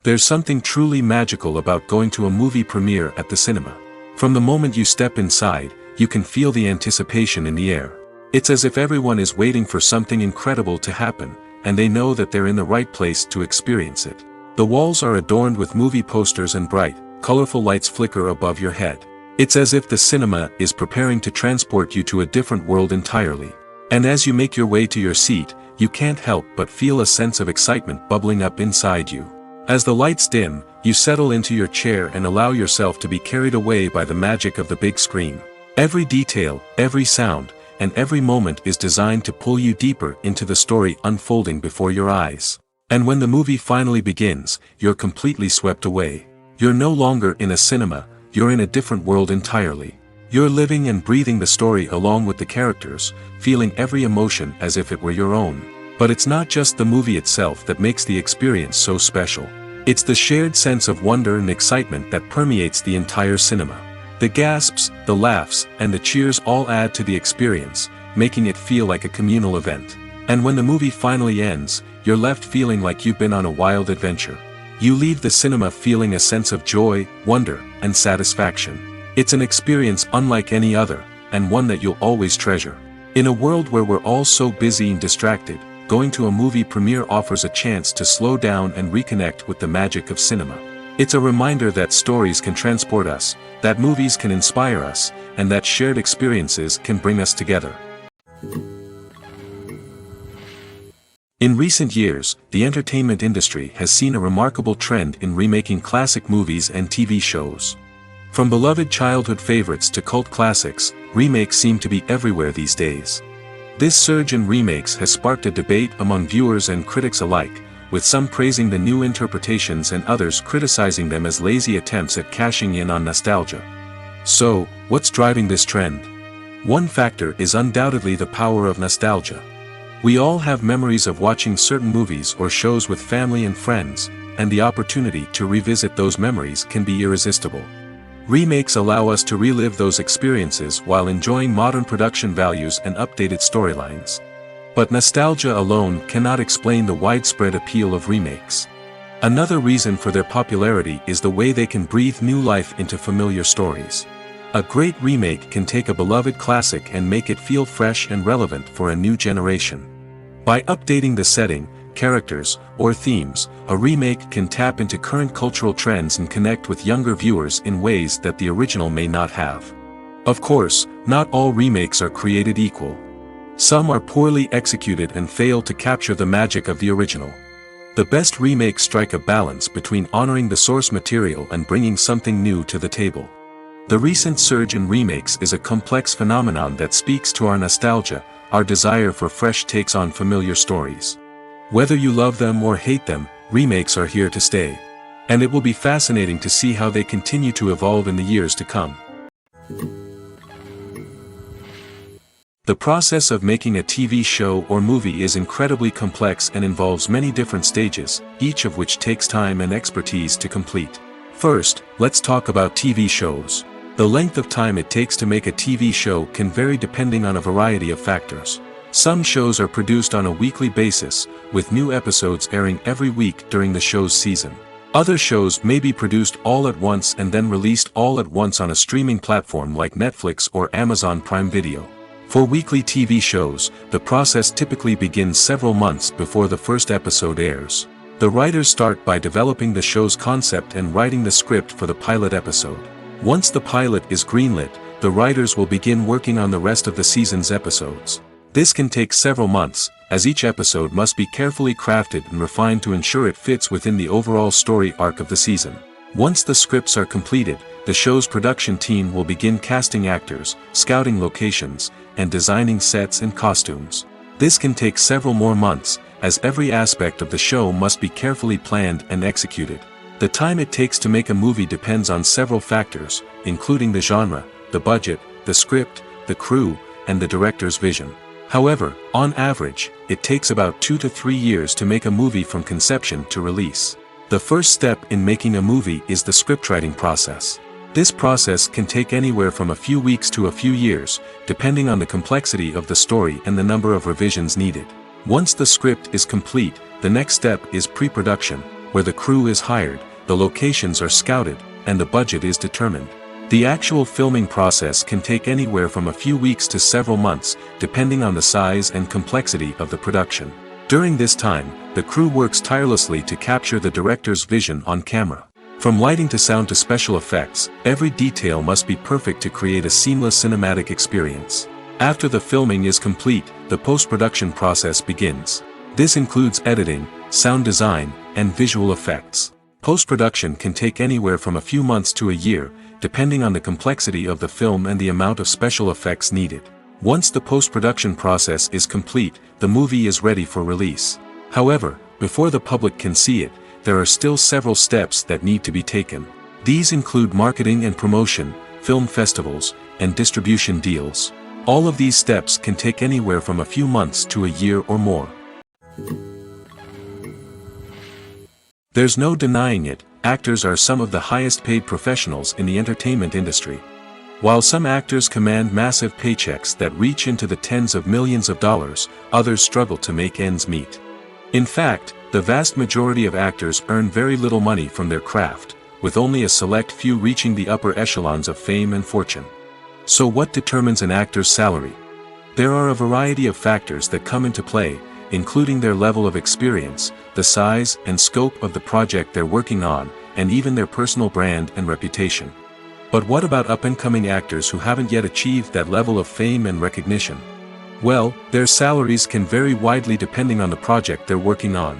There's something truly magical about going to a movie premiere at the cinema. From the moment you step inside, you can feel the anticipation in the air. It's as if everyone is waiting for something incredible to happen, and they know that they're in the right place to experience it. The walls are adorned with movie posters and bright, colorful lights flicker above your head. It's as if the cinema is preparing to transport you to a different world entirely. And as you make your way to your seat, you can't help but feel a sense of excitement bubbling up inside you. As the lights dim, you settle into your chair and allow yourself to be carried away by the magic of the big screen. Every detail, every sound, and every moment is designed to pull you deeper into the story unfolding before your eyes. And when the movie finally begins, you're completely swept away. You're no longer in a cinema, you're in a different world entirely. You're living and breathing the story along with the characters, feeling every emotion as if it were your own. But it's not just the movie itself that makes the experience so special. It's the shared sense of wonder and excitement that permeates the entire cinema. The gasps, the laughs, and the cheers all add to the experience, making it feel like a communal event. And when the movie finally ends, you're left feeling like you've been on a wild adventure. You leave the cinema feeling a sense of joy, wonder, and satisfaction. It's an experience unlike any other, and one that you'll always treasure. In a world where we're all so busy and distracted, going to a movie premiere offers a chance to slow down and reconnect with the magic of cinema. It's a reminder that stories can transport us, that movies can inspire us, and that shared experiences can bring us together. In recent years, the entertainment industry has seen a remarkable trend in remaking classic movies and TV shows. From beloved childhood favorites to cult classics, remakes seem to be everywhere these days. This surge in remakes has sparked a debate among viewers and critics alike, with some praising the new interpretations and others criticizing them as lazy attempts at cashing in on nostalgia. So, what's driving this trend? One factor is undoubtedly the power of nostalgia. We all have memories of watching certain movies or shows with family and friends, and the opportunity to revisit those memories can be irresistible. Remakes allow us to relive those experiences while enjoying modern production values and updated storylines. But nostalgia alone cannot explain the widespread appeal of remakes. Another reason for their popularity is the way they can breathe new life into familiar stories. A great remake can take a beloved classic and make it feel fresh and relevant for a new generation. By updating the setting, characters, or themes, a remake can tap into current cultural trends and connect with younger viewers in ways that the original may not have. Of course, not all remakes are created equal. Some are poorly executed and fail to capture the magic of the original. The best remakes strike a balance between honoring the source material and bringing something new to the table. The recent surge in remakes is a complex phenomenon that speaks to our nostalgia, our desire for fresh takes on familiar stories. Whether you love them or hate them, remakes are here to stay. And it will be fascinating to see how they continue to evolve in the years to come. The process of making a TV show or movie is incredibly complex and involves many different stages, each of which takes time and expertise to complete. First, let's talk about TV shows. The length of time it takes to make a TV show can vary depending on a variety of factors. Some shows are produced on a weekly basis, with new episodes airing every week during the show's season. Other shows may be produced all at once and then released all at once on a streaming platform like Netflix or Amazon Prime Video. For weekly TV shows, the process typically begins several months before the first episode airs. The writers start by developing the show's concept and writing the script for the pilot episode. Once the pilot is greenlit, the writers will begin working on the rest of the season's episodes. This can take several months, as each episode must be carefully crafted and refined to ensure it fits within the overall story arc of the season. Once the scripts are completed, the show's production team will begin casting actors, scouting locations, and designing sets and costumes. This can take several more months, as every aspect of the show must be carefully planned and executed. The time it takes to make a movie depends on several factors, including the genre, the budget, the script, the crew, and the director's vision. However, on average, it takes about 2 to 3 years to make a movie from conception to release. The first step in making a movie is the scriptwriting process. This process can take anywhere from a few weeks to a few years, depending on the complexity of the story and the number of revisions needed. Once the script is complete, the next step is pre-production, where the crew is hired, the locations are scouted, and the budget is determined. The actual filming process can take anywhere from a few weeks to several months, depending on the size and complexity of the production. During this time, the crew works tirelessly to capture the director's vision on camera. From lighting to sound to special effects, every detail must be perfect to create a seamless cinematic experience. After the filming is complete, the post-production process begins. This includes editing, sound design, and visual effects. Post-production can take anywhere from a few months to a year, depending on the complexity of the film and the amount of special effects needed. Once the post-production process is complete, the movie is ready for release. However, before the public can see it, there are still several steps that need to be taken. These include marketing and promotion, film festivals, and distribution deals. All of these steps can take anywhere from a few months to a year or more. There's no denying it, actors are some of the highest paid professionals in the entertainment industry. While some actors command massive paychecks that reach into the tens of millions of dollars, others struggle to make ends meet. In fact, the vast majority of actors earn very little money from their craft, with only a select few reaching the upper echelons of fame and fortune. So what determines an actor's salary? There are a variety of factors that come into play, including their level of experience, the size and scope of the project they're working on, and even their personal brand and reputation. But what about up-and-coming actors who haven't yet achieved that level of fame and recognition? Well, their salaries can vary widely depending on the project they're working on.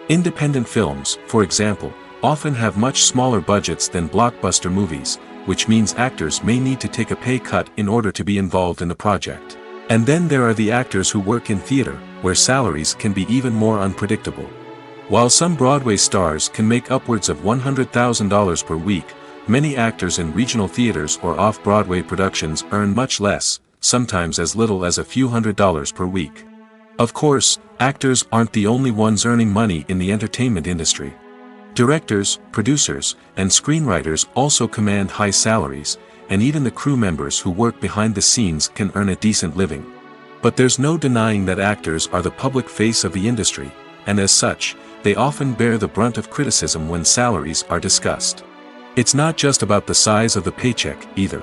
Independent films, for example, often have much smaller budgets than blockbuster movies, which means actors may need to take a pay cut in order to be involved in the project. And then there are the actors who work in theater, where salaries can be even more unpredictable. While some Broadway stars can make upwards of $100,000 per week, many actors in regional theaters or off-Broadway productions earn much less, sometimes as little as a few $100s per week. Of course, actors aren't the only ones earning money in the entertainment industry. Directors, producers, and screenwriters also command high salaries, and even the crew members who work behind the scenes can earn a decent living. But there's no denying that actors are the public face of the industry, and as such, they often bear the brunt of criticism when salaries are discussed. It's not just about the size of the paycheck, either.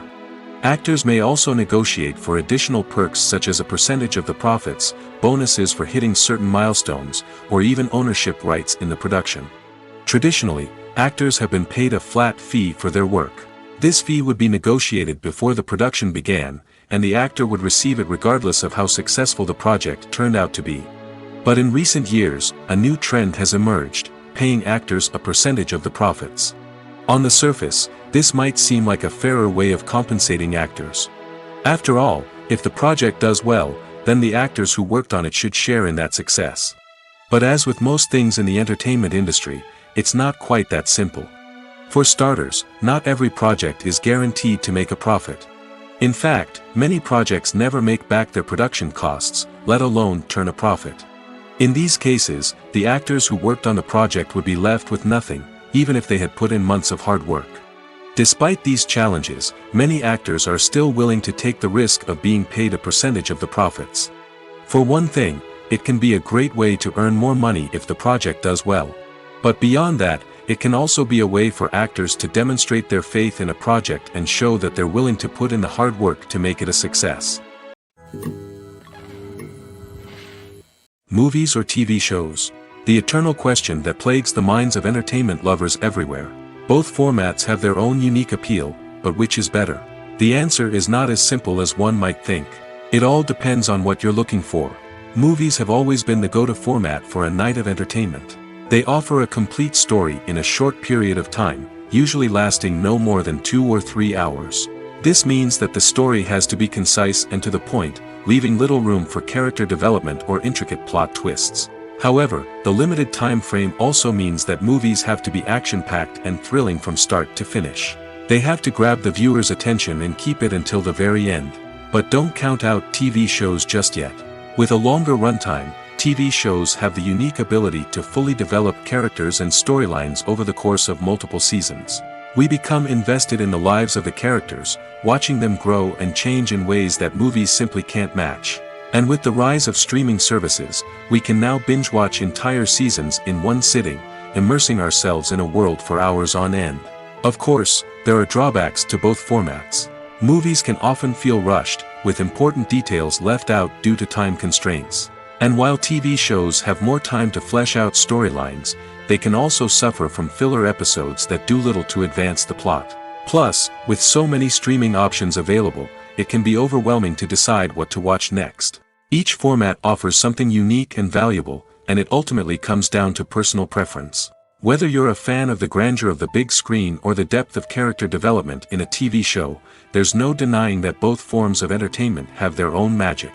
Actors may also negotiate for additional perks such as a percentage of the profits, bonuses for hitting certain milestones, or even ownership rights in the production. Traditionally, actors have been paid a flat fee for their work. This fee would be negotiated before the production began, and the actor would receive it regardless of how successful the project turned out to be. But in recent years, a new trend has emerged, paying actors a percentage of the profits. On the surface, this might seem like a fairer way of compensating actors. After all, if the project does well, then the actors who worked on it should share in that success. But as with most things in the entertainment industry, it's not quite that simple. For starters, not every project is guaranteed to make a profit. In fact, many projects never make back their production costs, let alone turn a profit. In these cases, the actors who worked on the project would be left with nothing, even if they had put in months of hard work. Despite these challenges, many actors are still willing to take the risk of being paid a percentage of the profits. For one thing, it can be a great way to earn more money if the project does well. But beyond that, it can also be a way for actors to demonstrate their faith in a project and show that they're willing to put in the hard work to make it a success. Movies or TV shows? The eternal question that plagues the minds of entertainment lovers everywhere. Both formats have their own unique appeal, but which is better? The answer is not as simple as one might think. It all depends on what you're looking for. Movies have always been the go-to format for a night of entertainment. They offer a complete story in a short period of time, usually lasting no more than 2 or 3 hours. This means that the story has to be concise and to the point, leaving little room for character development or intricate plot twists. However, the limited time frame also means that movies have to be action-packed and thrilling from start to finish. They have to grab the viewer's attention and keep it until the very end. But don't count out TV shows just yet. With a longer runtime, TV shows have the unique ability to fully develop characters and storylines over the course of multiple seasons. We become invested in the lives of the characters, watching them grow and change in ways that movies simply can't match. And with the rise of streaming services, we can now binge-watch entire seasons in one sitting, immersing ourselves in a world for hours on end. Of course, there are drawbacks to both formats. Movies can often feel rushed, with important details left out due to time constraints. And while TV shows have more time to flesh out storylines, they can also suffer from filler episodes that do little to advance the plot. Plus, with so many streaming options available, it can be overwhelming to decide what to watch next. Each format offers something unique and valuable, and it ultimately comes down to personal preference. Whether you're a fan of the grandeur of the big screen or the depth of character development in a TV show, there's no denying that both forms of entertainment have their own magic.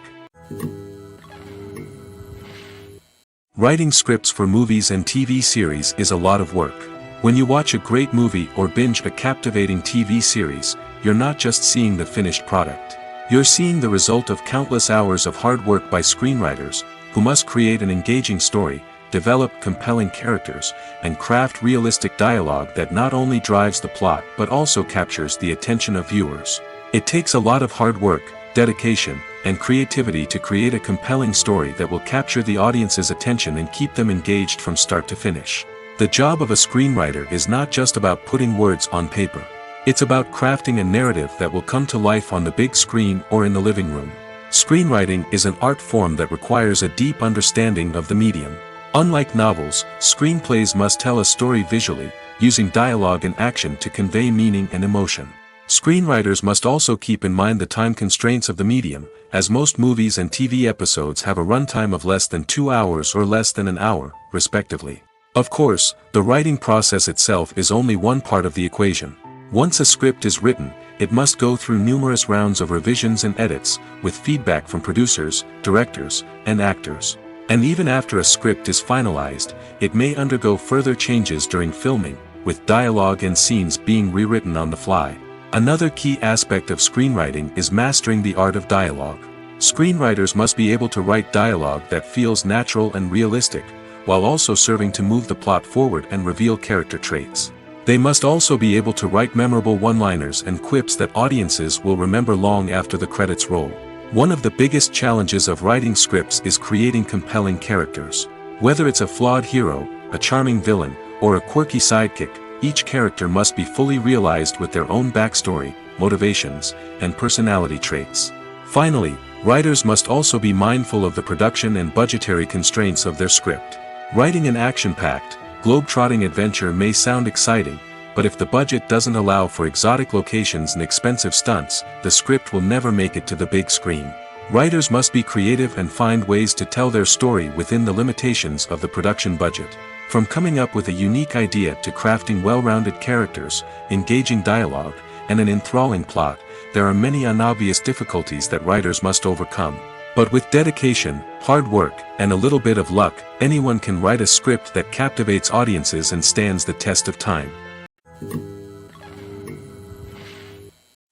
Writing scripts for movies and TV series is a lot of work. When you watch a great movie or binge a captivating TV series, you're not just seeing the finished product. You're seeing the result of countless hours of hard work by screenwriters, who must create an engaging story, develop compelling characters, and craft realistic dialogue that not only drives the plot but also captures the attention of viewers. It takes a lot of hard work, dedication, and creativity to create a compelling story that will capture the audience's attention and keep them engaged from start to finish. The job of a screenwriter is not just about putting words on paper. It's about crafting a narrative that will come to life on the big screen or in the living room. Screenwriting is an art form that requires a deep understanding of the medium. Unlike novels, screenplays must tell a story visually, using dialogue and action to convey meaning and emotion. Screenwriters must also keep in mind the time constraints of the medium, as most movies and TV episodes have a runtime of less than 2 hours or less than an hour, respectively. Of course, the writing process itself is only one part of the equation. Once a script is written, it must go through numerous rounds of revisions and edits, with feedback from producers, directors, and actors. And even after a script is finalized, it may undergo further changes during filming, with dialogue and scenes being rewritten on the fly. Another key aspect of screenwriting is mastering the art of dialogue. Screenwriters must be able to write dialogue that feels natural and realistic, while also serving to move the plot forward and reveal character traits. They must also be able to write memorable one-liners and quips that audiences will remember long after the credits roll. One of the biggest challenges of writing scripts is creating compelling characters. Whether it's a flawed hero, a charming villain, or a quirky sidekick, each character must be fully realized with their own backstory, motivations, and personality traits. Finally, writers must also be mindful of the production and budgetary constraints of their script. Writing an action-packed, globe-trotting adventure may sound exciting, but if the budget doesn't allow for exotic locations and expensive stunts, the script will never make it to the big screen. Writers must be creative and find ways to tell their story within the limitations of the production budget. From coming up with a unique idea to crafting well-rounded characters, engaging dialogue, and an enthralling plot, there are many unobvious difficulties that writers must overcome. But with dedication, hard work, and a little bit of luck, anyone can write a script that captivates audiences and stands the test of time.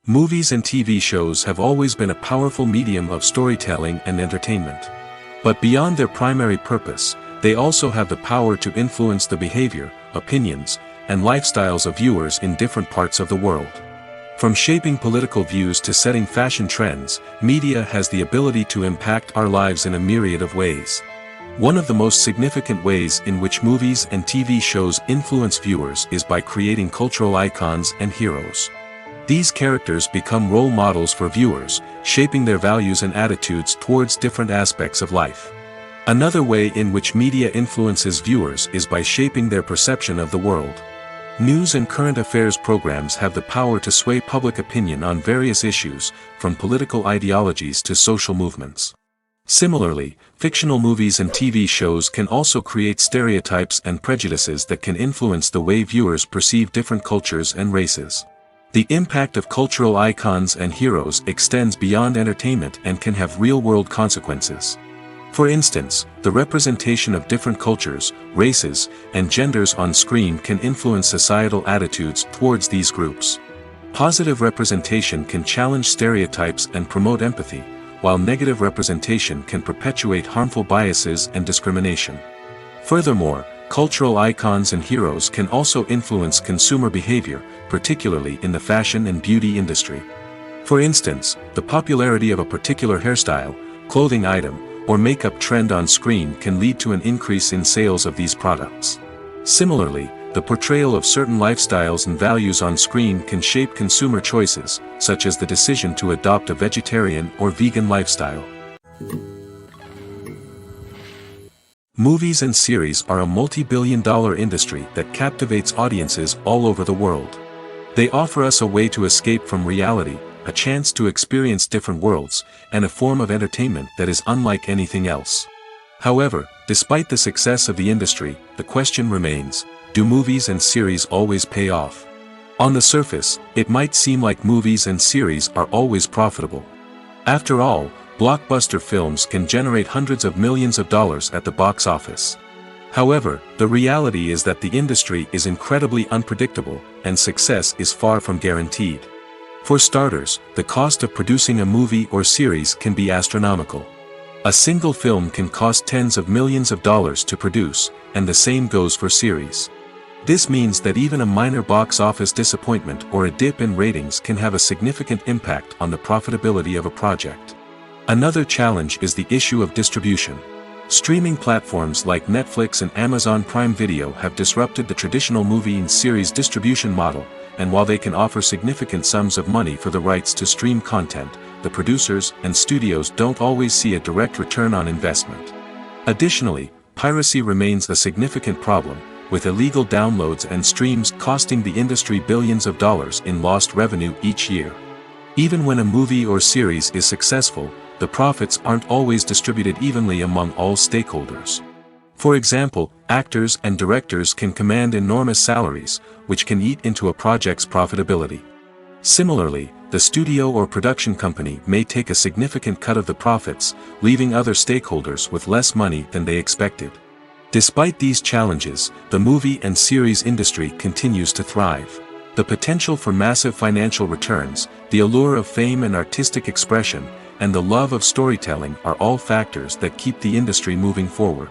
Movies and TV shows have always been a powerful medium of storytelling and entertainment. But beyond their primary purpose, they also have the power to influence the behavior, opinions, and lifestyles of viewers in different parts of the world. From shaping political views to setting fashion trends, media has the ability to impact our lives in a myriad of ways. One of the most significant ways in which movies and TV shows influence viewers is by creating cultural icons and heroes. These characters become role models for viewers, shaping their values and attitudes towards different aspects of life. Another way in which media influences viewers is by shaping their perception of the world. News and current affairs programs have the power to sway public opinion on various issues, from political ideologies to social movements. Similarly, fictional movies and TV shows can also create stereotypes and prejudices that can influence the way viewers perceive different cultures and races. The impact of cultural icons and heroes extends beyond entertainment and can have real-world consequences. For instance, the representation of different cultures, races, and genders on screen can influence societal attitudes towards these groups. Positive representation can challenge stereotypes and promote empathy, while negative representation can perpetuate harmful biases and discrimination. Furthermore, cultural icons and heroes can also influence consumer behavior, particularly in the fashion and beauty industry. For instance, the popularity of a particular hairstyle, clothing item, or makeup trend on screen can lead to an increase in sales of these products. Similarly, the portrayal of certain lifestyles and values on screen can shape consumer choices, such as the decision to adopt a vegetarian or vegan lifestyle. Movies and series are a multi-billion-dollar industry that captivates audiences all over the world. They offer us a way to escape from reality, a chance to experience different worlds, and a form of entertainment that is unlike anything else. However, despite the success of the industry, the question remains, do movies and series always pay off? On the surface, it might seem like movies and series are always profitable. After all, blockbuster films can generate hundreds of millions of dollars at the box office. However, the reality is that the industry is incredibly unpredictable, and success is far from guaranteed. For starters, the cost of producing a movie or series can be astronomical. A single film can cost tens of millions of dollars to produce, and the same goes for series. This means that even a minor box office disappointment or a dip in ratings can have a significant impact on the profitability of a project. Another challenge is the issue of distribution. Streaming platforms like Netflix and Amazon Prime Video have disrupted the traditional movie and series distribution model, and while they can offer significant sums of money for the rights to stream content, the producers and studios don't always see a direct return on investment. Additionally, piracy remains a significant problem, with illegal downloads and streams costing the industry billions of dollars in lost revenue each year. Even when a movie or series is successful, the profits aren't always distributed evenly among all stakeholders. For example, actors and directors can command enormous salaries, which can eat into a project's profitability. Similarly, the studio or production company may take a significant cut of the profits, leaving other stakeholders with less money than they expected. Despite these challenges, the movie and series industry continues to thrive. The potential for massive financial returns, the allure of fame and artistic expression, and the love of storytelling are all factors that keep the industry moving forward.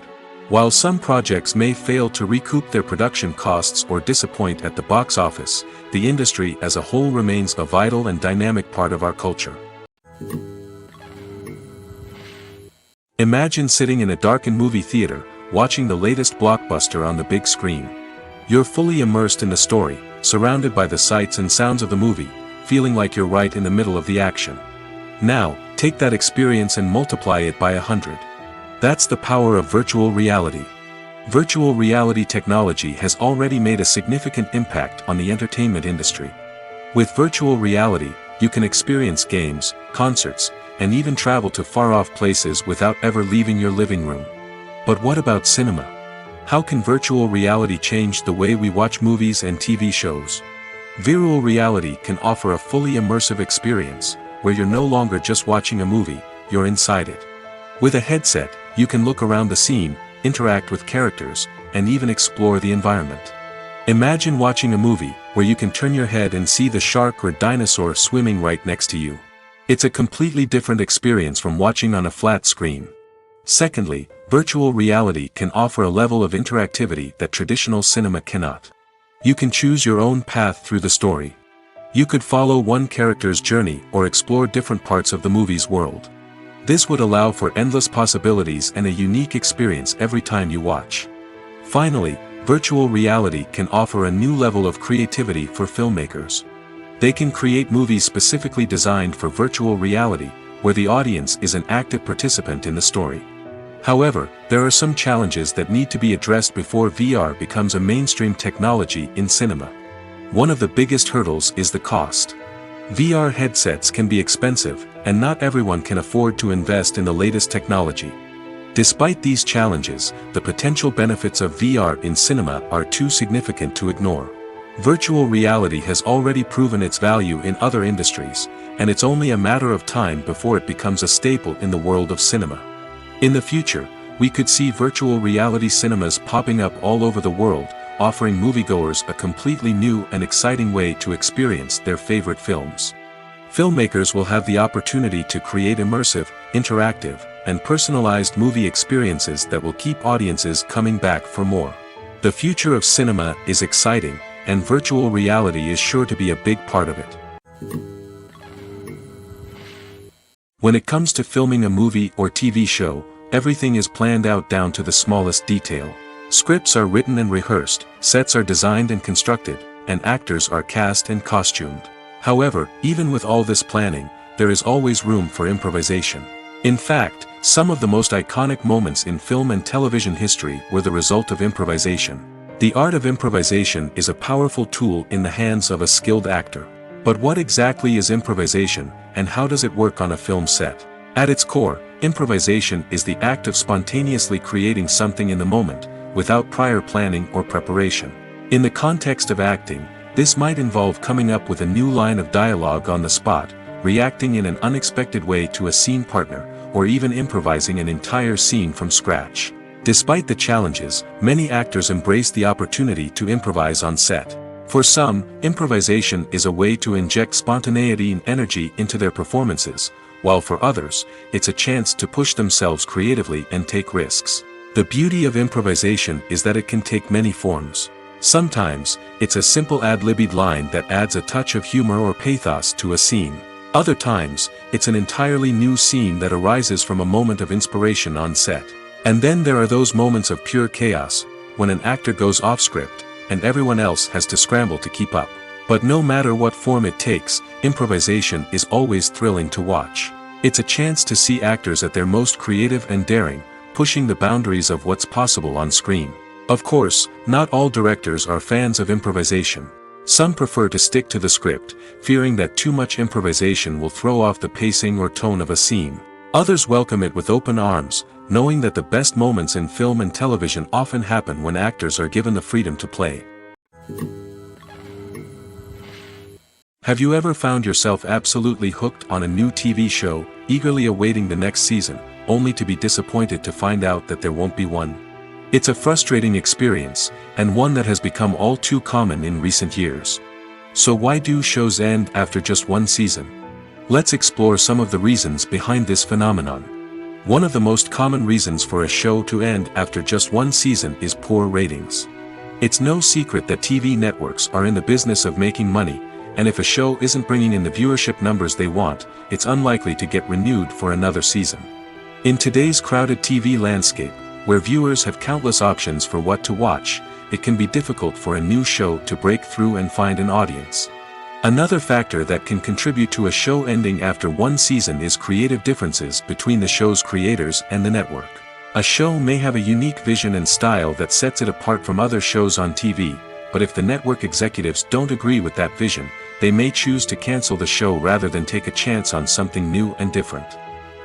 While some projects may fail to recoup their production costs or disappoint at the box office, the industry as a whole remains a vital and dynamic part of our culture. Imagine sitting in a darkened movie theater, watching the latest blockbuster on the big screen. You're fully immersed in the story, surrounded by the sights and sounds of the movie, feeling like you're right in the middle of the action. Now, take that experience and multiply it by 100. That's the power of virtual reality. Virtual reality technology has already made a significant impact on the entertainment industry. With virtual reality, you can experience games, concerts, and even travel to far-off places without ever leaving your living room. But what about cinema? How can virtual reality change the way we watch movies and TV shows? Virtual reality can offer a fully immersive experience, where you're no longer just watching a movie, you're inside it. With a headset, you can look around the scene, interact with characters, and even explore the environment. Imagine watching a movie where you can turn your head and see the shark or dinosaur swimming right next to you. It's a completely different experience from watching on a flat screen. Secondly, virtual reality can offer a level of interactivity that traditional cinema cannot. You can choose your own path through the story. You could follow one character's journey or explore different parts of the movie's world. This would allow for endless possibilities and a unique experience every time you watch. Finally, virtual reality can offer a new level of creativity for filmmakers. They can create movies specifically designed for virtual reality, where the audience is an active participant in the story. However, there are some challenges that need to be addressed before VR becomes a mainstream technology in cinema. One of the biggest hurdles is the cost. VR headsets can be expensive, and not everyone can afford to invest in the latest technology. Despite these challenges, the potential benefits of VR in cinema are too significant to ignore. Virtual reality has already proven its value in other industries, and it's only a matter of time before it becomes a staple in the world of cinema. In the future, we could see virtual reality cinemas popping up all over the world, offering moviegoers a completely new and exciting way to experience their favorite films. Filmmakers will have the opportunity to create immersive, interactive, and personalized movie experiences that will keep audiences coming back for more. The future of cinema is exciting, and virtual reality is sure to be a big part of it. When it comes to filming a movie or TV show, everything is planned out down to the smallest detail. Scripts are written and rehearsed, sets are designed and constructed, and actors are cast and costumed. However, even with all this planning, there is always room for improvisation. In fact, some of the most iconic moments in film and television history were the result of improvisation. The art of improvisation is a powerful tool in the hands of a skilled actor. But what exactly is improvisation, and how does it work on a film set? At its core, improvisation is the act of spontaneously creating something in the moment, without prior planning or preparation. In the context of acting, this might involve coming up with a new line of dialogue on the spot, reacting in an unexpected way to a scene partner, or even improvising an entire scene from scratch. Despite the challenges, many actors embrace the opportunity to improvise on set. For some, improvisation is a way to inject spontaneity and energy into their performances, while for others, it's a chance to push themselves creatively and take risks. The beauty of improvisation is that it can take many forms. Sometimes, it's a simple ad-libbed line that adds a touch of humor or pathos to a scene. Other times, it's an entirely new scene that arises from a moment of inspiration on set. And then there are those moments of pure chaos, when an actor goes off script, and everyone else has to scramble to keep up. But no matter what form it takes, improvisation is always thrilling to watch. It's a chance to see actors at their most creative and daring, pushing the boundaries of what's possible on screen. Of course, not all directors are fans of improvisation. Some prefer to stick to the script, fearing that too much improvisation will throw off the pacing or tone of a scene. Others welcome it with open arms, knowing that the best moments in film and television often happen when actors are given the freedom to play. Have you ever found yourself absolutely hooked on a new TV show, eagerly awaiting the next season, only to be disappointed to find out that there won't be one? It's a frustrating experience, and one that has become all too common in recent years. So why do shows end after just one season? Let's explore some of the reasons behind this phenomenon. One of the most common reasons for a show to end after just one season is poor ratings. It's no secret that TV networks are in the business of making money, and if a show isn't bringing in the viewership numbers they want, it's unlikely to get renewed for another season. In today's crowded TV landscape, where viewers have countless options for what to watch, it can be difficult for a new show to break through and find an audience. Another factor that can contribute to a show ending after one season is creative differences between the show's creators and the network. A show may have a unique vision and style that sets it apart from other shows on TV, but if the network executives don't agree with that vision, they may choose to cancel the show rather than take a chance on something new and different.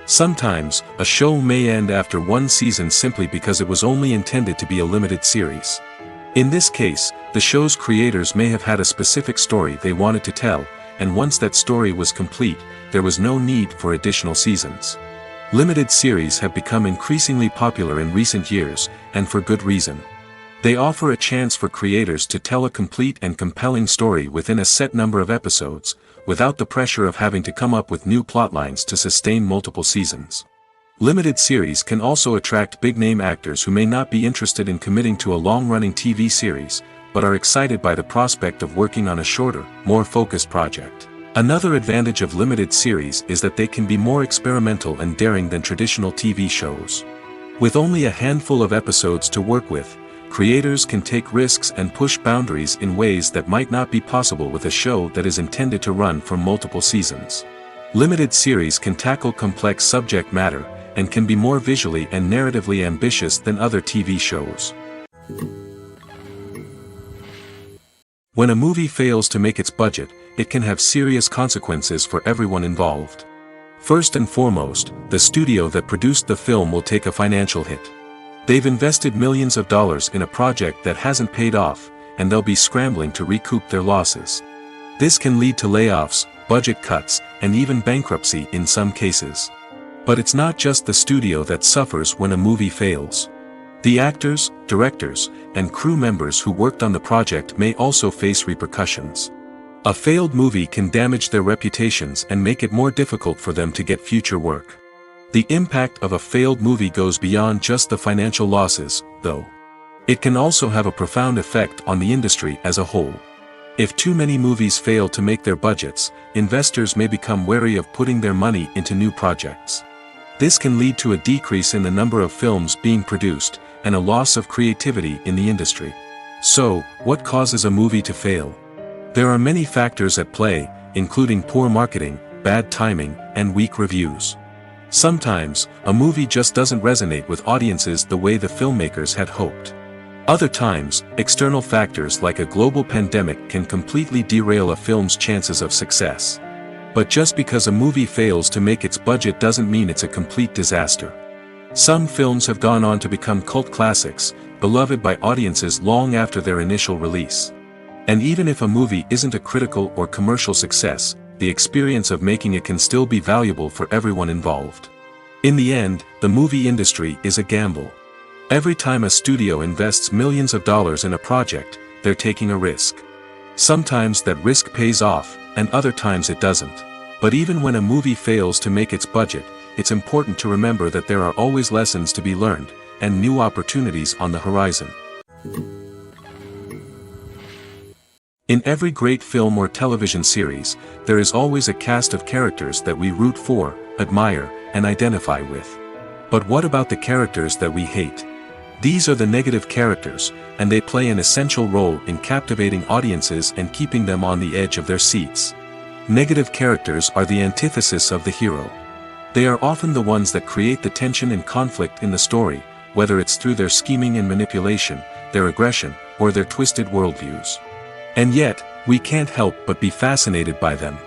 Sometimes, a show may end after one season simply because it was only intended to be a limited series. In this case, the show's creators may have had a specific story they wanted to tell, and once that story was complete, there was no need for additional seasons. Limited series have become increasingly popular in recent years, and for good reason. They offer a chance for creators to tell a complete and compelling story within a set number of episodes, without the pressure of having to come up with new plotlines to sustain multiple seasons. Limited series can also attract big-name actors who may not be interested in committing to a long-running TV series, but are excited by the prospect of working on a shorter, more focused project. Another advantage of limited series is that they can be more experimental and daring than traditional TV shows. With only a handful of episodes to work with, creators can take risks and push boundaries in ways that might not be possible with a show that is intended to run for multiple seasons. Limited series can tackle complex subject matter, and can be more visually and narratively ambitious than other TV shows. When a movie fails to make its budget, it can have serious consequences for everyone involved. First and foremost, the studio that produced the film will take a financial hit. They've invested millions of dollars in a project that hasn't paid off, and they'll be scrambling to recoup their losses. This can lead to layoffs, budget cuts, and even bankruptcy in some cases. But it's not just the studio that suffers when a movie fails. The actors, directors, and crew members who worked on the project may also face repercussions. A failed movie can damage their reputations and make it more difficult for them to get future work. The impact of a failed movie goes beyond just the financial losses, though. It can also have a profound effect on the industry as a whole. If too many movies fail to make their budgets, investors may become wary of putting their money into new projects. This can lead to a decrease in the number of films being produced, and a loss of creativity in the industry. So, what causes a movie to fail? There are many factors at play, including poor marketing, bad timing, and weak reviews. Sometimes, a movie just doesn't resonate with audiences the way the filmmakers had hoped. Other times, external factors like a global pandemic can completely derail a film's chances of success. But just because a movie fails to make its budget doesn't mean it's a complete disaster. Some films have gone on to become cult classics, beloved by audiences long after their initial release. And even if a movie isn't a critical or commercial success, the experience of making it can still be valuable for everyone involved. In the end, the movie industry is a gamble. Every time a studio invests millions of dollars in a project, they're taking a risk. Sometimes that risk pays off, and other times it doesn't. But even when a movie fails to make its budget, it's important to remember that there are always lessons to be learned, and new opportunities on the horizon. In every great film or television series, there is always a cast of characters that we root for, admire, and identify with. But what about the characters that we hate? These are the negative characters, and they play an essential role in captivating audiences and keeping them on the edge of their seats. Negative characters are the antithesis of the hero. They are often the ones that create the tension and conflict in the story, whether it's through their scheming and manipulation, their aggression, or their twisted worldviews. And yet, we can't help but be fascinated by them.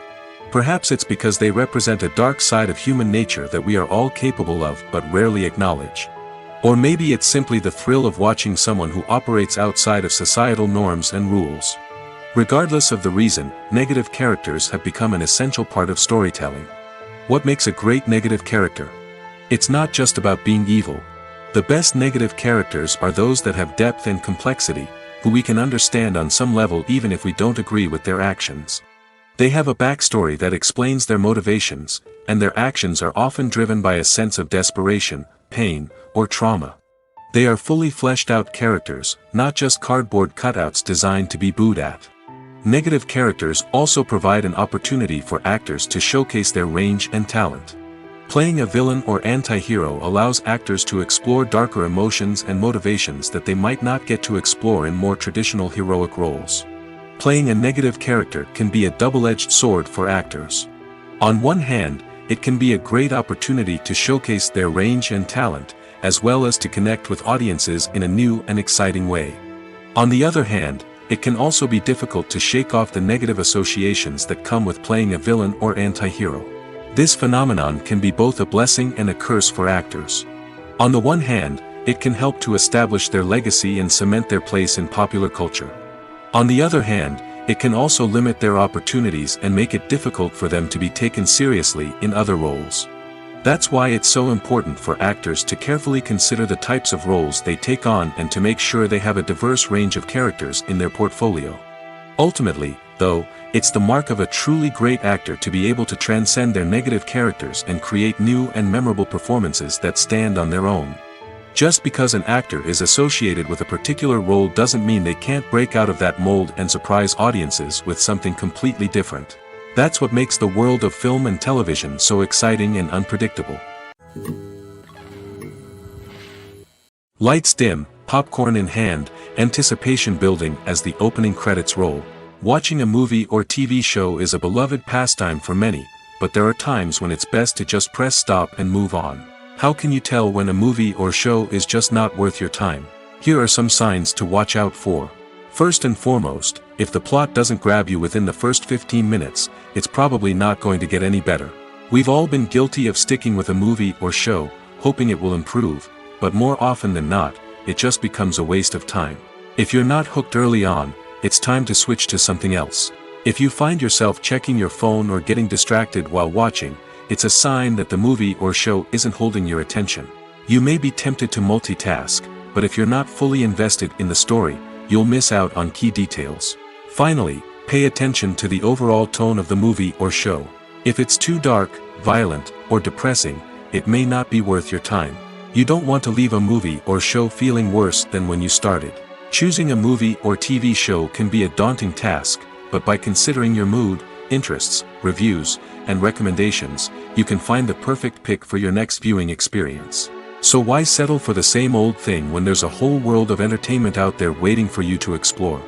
Perhaps it's because they represent a dark side of human nature that we are all capable of but rarely acknowledge. Or maybe it's simply the thrill of watching someone who operates outside of societal norms and rules. Regardless of the reason, negative characters have become an essential part of storytelling. What makes a great negative character? It's not just about being evil. The best negative characters are those that have depth and complexity, who we can understand on some level even if we don't agree with their actions. They have a backstory that explains their motivations, and their actions are often driven by a sense of desperation, pain, or trauma. They are fully fleshed out characters, not just cardboard cutouts designed to be booed at. Negative characters also provide an opportunity for actors to showcase their range and talent. Playing a villain or anti-hero allows actors to explore darker emotions and motivations that they might not get to explore in more traditional heroic roles. Playing a negative character can be a double-edged sword for actors. On one hand, it can be a great opportunity to showcase their range and talent, as well as to connect with audiences in a new and exciting way. On the other hand, it can also be difficult to shake off the negative associations that come with playing a villain or anti-hero. This phenomenon can be both a blessing and a curse for actors. On the one hand, it can help to establish their legacy and cement their place in popular culture. On the other hand, it can also limit their opportunities and make it difficult for them to be taken seriously in other roles. That's why it's so important for actors to carefully consider the types of roles they take on and to make sure they have a diverse range of characters in their portfolio. Ultimately, though, it's the mark of a truly great actor to be able to transcend their negative characters and create new and memorable performances that stand on their own. Just because an actor is associated with a particular role doesn't mean they can't break out of that mold and surprise audiences with something completely different. That's what makes the world of film and television so exciting and unpredictable. Lights dim, popcorn in hand, anticipation building as the opening credits roll. Watching a movie or TV show is a beloved pastime for many, but there are times when it's best to just press stop and move on. How can you tell when a movie or show is just not worth your time? Here are some signs to watch out for. First and foremost, if the plot doesn't grab you within the first 15 minutes, it's probably not going to get any better. We've all been guilty of sticking with a movie or show, hoping it will improve, but more often than not, it just becomes a waste of time. If you're not hooked early on, it's time to switch to something else. If you find yourself checking your phone or getting distracted while watching, it's a sign that the movie or show isn't holding your attention. You may be tempted to multitask, but if you're not fully invested in the story, you'll miss out on key details. Finally, pay attention to the overall tone of the movie or show. If it's too dark, violent, or depressing, it may not be worth your time. You don't want to leave a movie or show feeling worse than when you started. Choosing a movie or TV show can be a daunting task, but by considering your mood, interests, reviews, and recommendations, you can find the perfect pick for your next viewing experience. So why settle for the same old thing when there's a whole world of entertainment out there waiting for you to explore?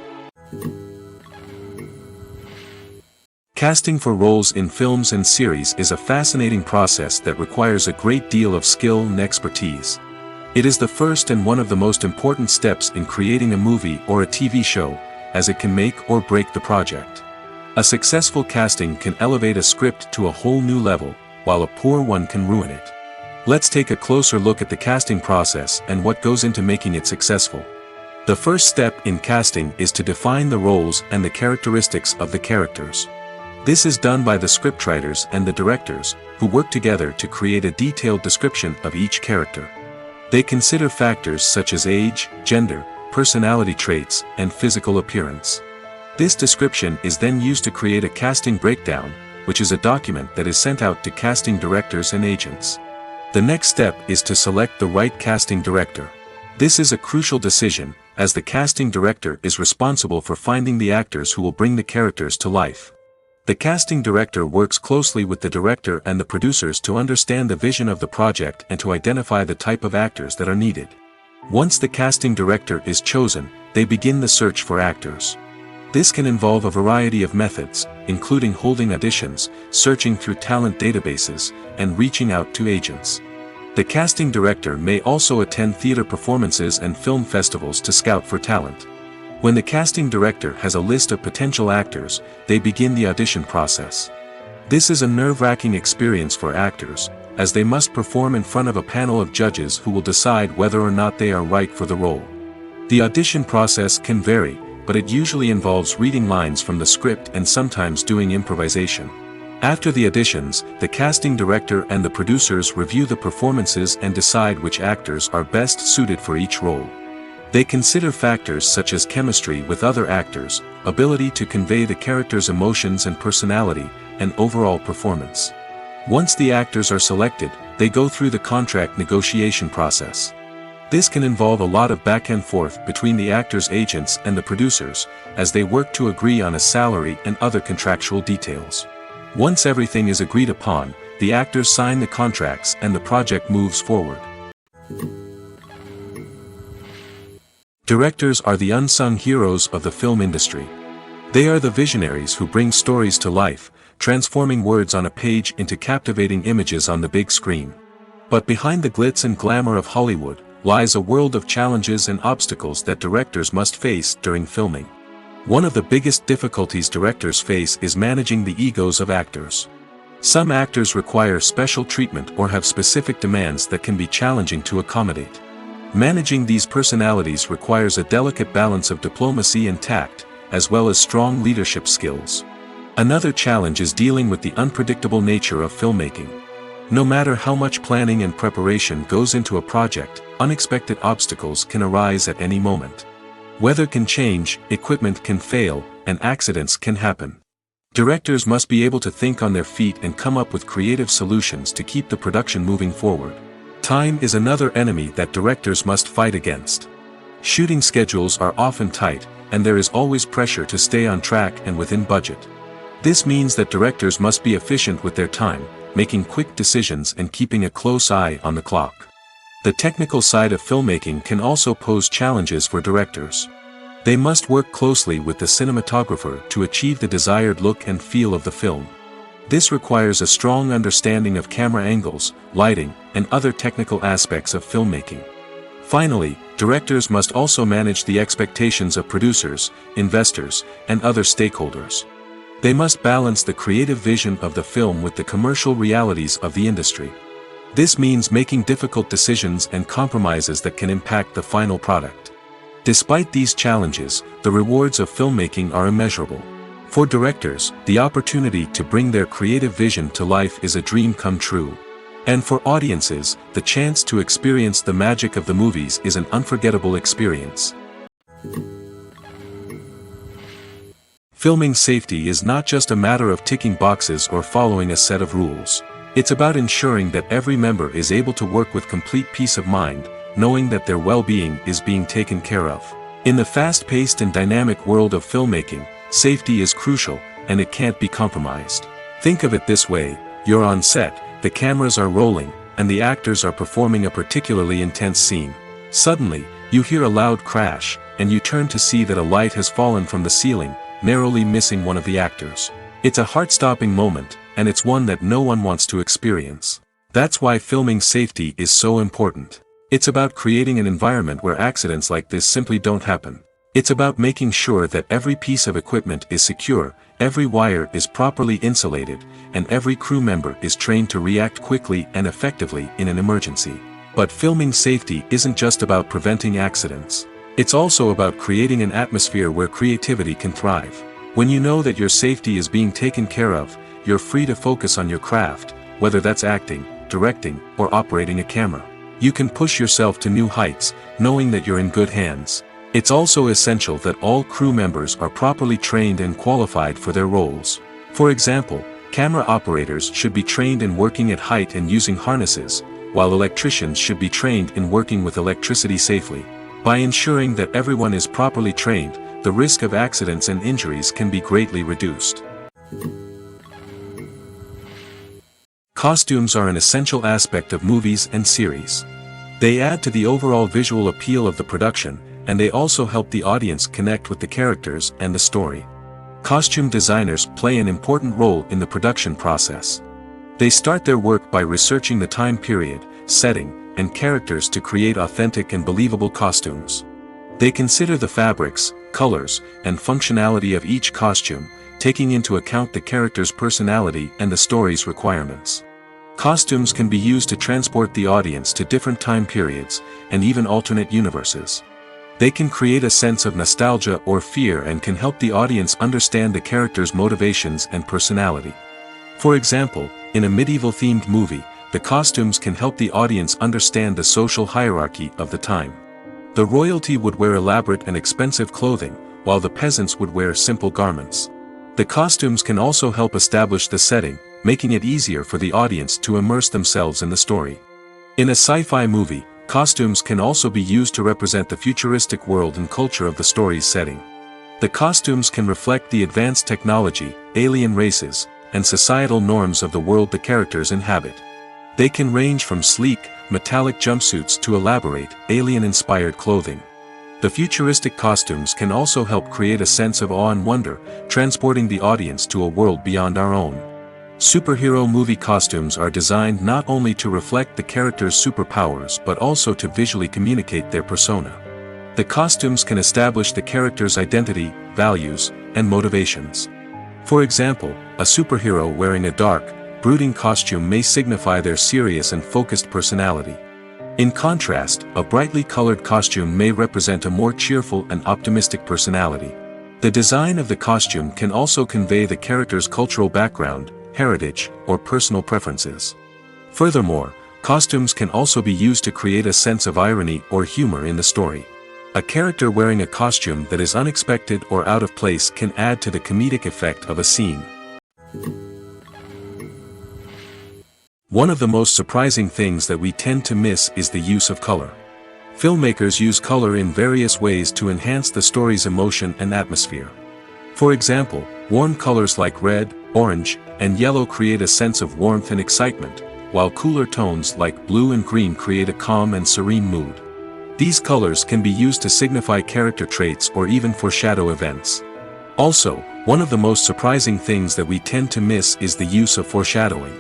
Casting for roles in films and series is a fascinating process that requires a great deal of skill and expertise. It is the first and one of the most important steps in creating a movie or a TV show, as it can make or break the project. A successful casting can elevate a script to a whole new level, while a poor one can ruin it. Let's take a closer look at the casting process and what goes into making it successful. The first step in casting is to define the roles and the characteristics of the characters. This is done by the scriptwriters and the directors, who work together to create a detailed description of each character. They consider factors such as age, gender, personality traits, and physical appearance. This description is then used to create a casting breakdown, which is a document that is sent out to casting directors and agents. The next step is to select the right casting director. This is a crucial decision, as the casting director is responsible for finding the actors who will bring the characters to life. The casting director works closely with the director and the producers to understand the vision of the project and to identify the type of actors that are needed. Once the casting director is chosen, they begin the search for actors. This can involve a variety of methods, including holding auditions, searching through talent databases, and reaching out to agents. The casting director may also attend theater performances and film festivals to scout for talent. When the casting director has a list of potential actors, they begin the audition process. This is a nerve-wracking experience for actors, as they must perform in front of a panel of judges who will decide whether or not they are right for the role. The audition process can vary, but it usually involves reading lines from the script and sometimes doing improvisation. After the auditions, the casting director and the producers review the performances and decide which actors are best suited for each role. They consider factors such as chemistry with other actors, ability to convey the character's emotions and personality, and overall performance. Once the actors are selected, they go through the contract negotiation process. This can involve a lot of back and forth between the actors' agents and the producers, as they work to agree on a salary and other contractual details. Once everything is agreed upon, the actors sign the contracts and the project moves forward. Directors are the unsung heroes of the film industry. They are the visionaries who bring stories to life, transforming words on a page into captivating images on the big screen. But behind the glitz and glamour of Hollywood, lies a world of challenges and obstacles that directors must face during filming. One of the biggest difficulties directors face is managing the egos of actors. Some actors require special treatment or have specific demands that can be challenging to accommodate. Managing these personalities requires a delicate balance of diplomacy and tact, as well as strong leadership skills. Another challenge is dealing with the unpredictable nature of filmmaking. No matter how much planning and preparation goes into a project, unexpected obstacles can arise at any moment. Weather can change, equipment can fail, and accidents can happen. Directors must be able to think on their feet and come up with creative solutions to keep the production moving forward. Time is another enemy that directors must fight against. Shooting schedules are often tight, and there is always pressure to stay on track and within budget. This means that directors must be efficient with their time, making quick decisions and keeping a close eye on the clock. The technical side of filmmaking can also pose challenges for directors. They must work closely with the cinematographer to achieve the desired look and feel of the film. This requires a strong understanding of camera angles, lighting, and other technical aspects of filmmaking. Finally, directors must also manage the expectations of producers, investors, and other stakeholders. They must balance the creative vision of the film with the commercial realities of the industry. This means making difficult decisions and compromises that can impact the final product. Despite these challenges, the rewards of filmmaking are immeasurable. For directors, the opportunity to bring their creative vision to life is a dream come true. And for audiences, the chance to experience the magic of the movies is an unforgettable experience. Filming safety is not just a matter of ticking boxes or following a set of rules. It's about ensuring that every member is able to work with complete peace of mind, knowing that their well-being is being taken care of. In the fast-paced and dynamic world of filmmaking, safety is crucial, and it can't be compromised. Think of it this way: you're on set, the cameras are rolling, and the actors are performing a particularly intense scene. Suddenly, you hear a loud crash, and you turn to see that a light has fallen from the ceiling, narrowly missing one of the actors. It's a heart-stopping moment, and it's one that no one wants to experience. That's why filming safety is so important. It's about creating an environment where accidents like this simply don't happen. It's about making sure that every piece of equipment is secure, every wire is properly insulated, and every crew member is trained to react quickly and effectively in an emergency. But filming safety isn't just about preventing accidents. It's also about creating an atmosphere where creativity can thrive. When you know that your safety is being taken care of, you're free to focus on your craft, whether that's acting, directing, or operating a camera. You can push yourself to new heights, knowing that you're in good hands. It's also essential that all crew members are properly trained and qualified for their roles. For example, camera operators should be trained in working at height and using harnesses, while electricians should be trained in working with electricity safely. By ensuring that everyone is properly trained, the risk of accidents and injuries can be greatly reduced. Costumes are an essential aspect of movies and series. They add to the overall visual appeal of the production, and they also help the audience connect with the characters and the story. Costume designers play an important role in the production process. They start their work by researching the time period, setting, and characters to create authentic and believable costumes. They consider the fabrics, colors, and functionality of each costume, taking into account the character's personality and the story's requirements. Costumes can be used to transport the audience to different time periods, and even alternate universes. They can create a sense of nostalgia or fear and can help the audience understand the character's motivations and personality. For example, in a medieval-themed movie, the costumes can help the audience understand the social hierarchy of the time. The royalty would wear elaborate and expensive clothing, while the peasants would wear simple garments. The costumes can also help establish the setting, making it easier for the audience to immerse themselves in the story. In a sci-fi movie, costumes can also be used to represent the futuristic world and culture of the story's setting. The costumes can reflect the advanced technology, alien races, and societal norms of the world the characters inhabit. They can range from sleek, metallic jumpsuits to elaborate, alien-inspired clothing. The futuristic costumes can also help create a sense of awe and wonder, transporting the audience to a world beyond our own. Superhero movie costumes are designed not only to reflect the character's superpowers but also to visually communicate their persona. The costumes can establish the character's identity, values, and motivations. For example, a superhero wearing a dark, brooding costume may signify their serious and focused personality. In contrast, a brightly colored costume may represent a more cheerful and optimistic personality. The design of the costume can also convey the character's cultural background, heritage, or personal preferences. Furthermore, costumes can also be used to create a sense of irony or humor in the story. A character wearing a costume that is unexpected or out of place can add to the comedic effect of a scene. One of the most surprising things that we tend to miss is the use of color. Filmmakers use color in various ways to enhance the story's emotion and atmosphere. For example, warm colors like red, orange, and yellow create a sense of warmth and excitement, while cooler tones like blue and green create a calm and serene mood. These colors can be used to signify character traits or even foreshadow events. Also, one of the most surprising things that we tend to miss is the use of foreshadowing.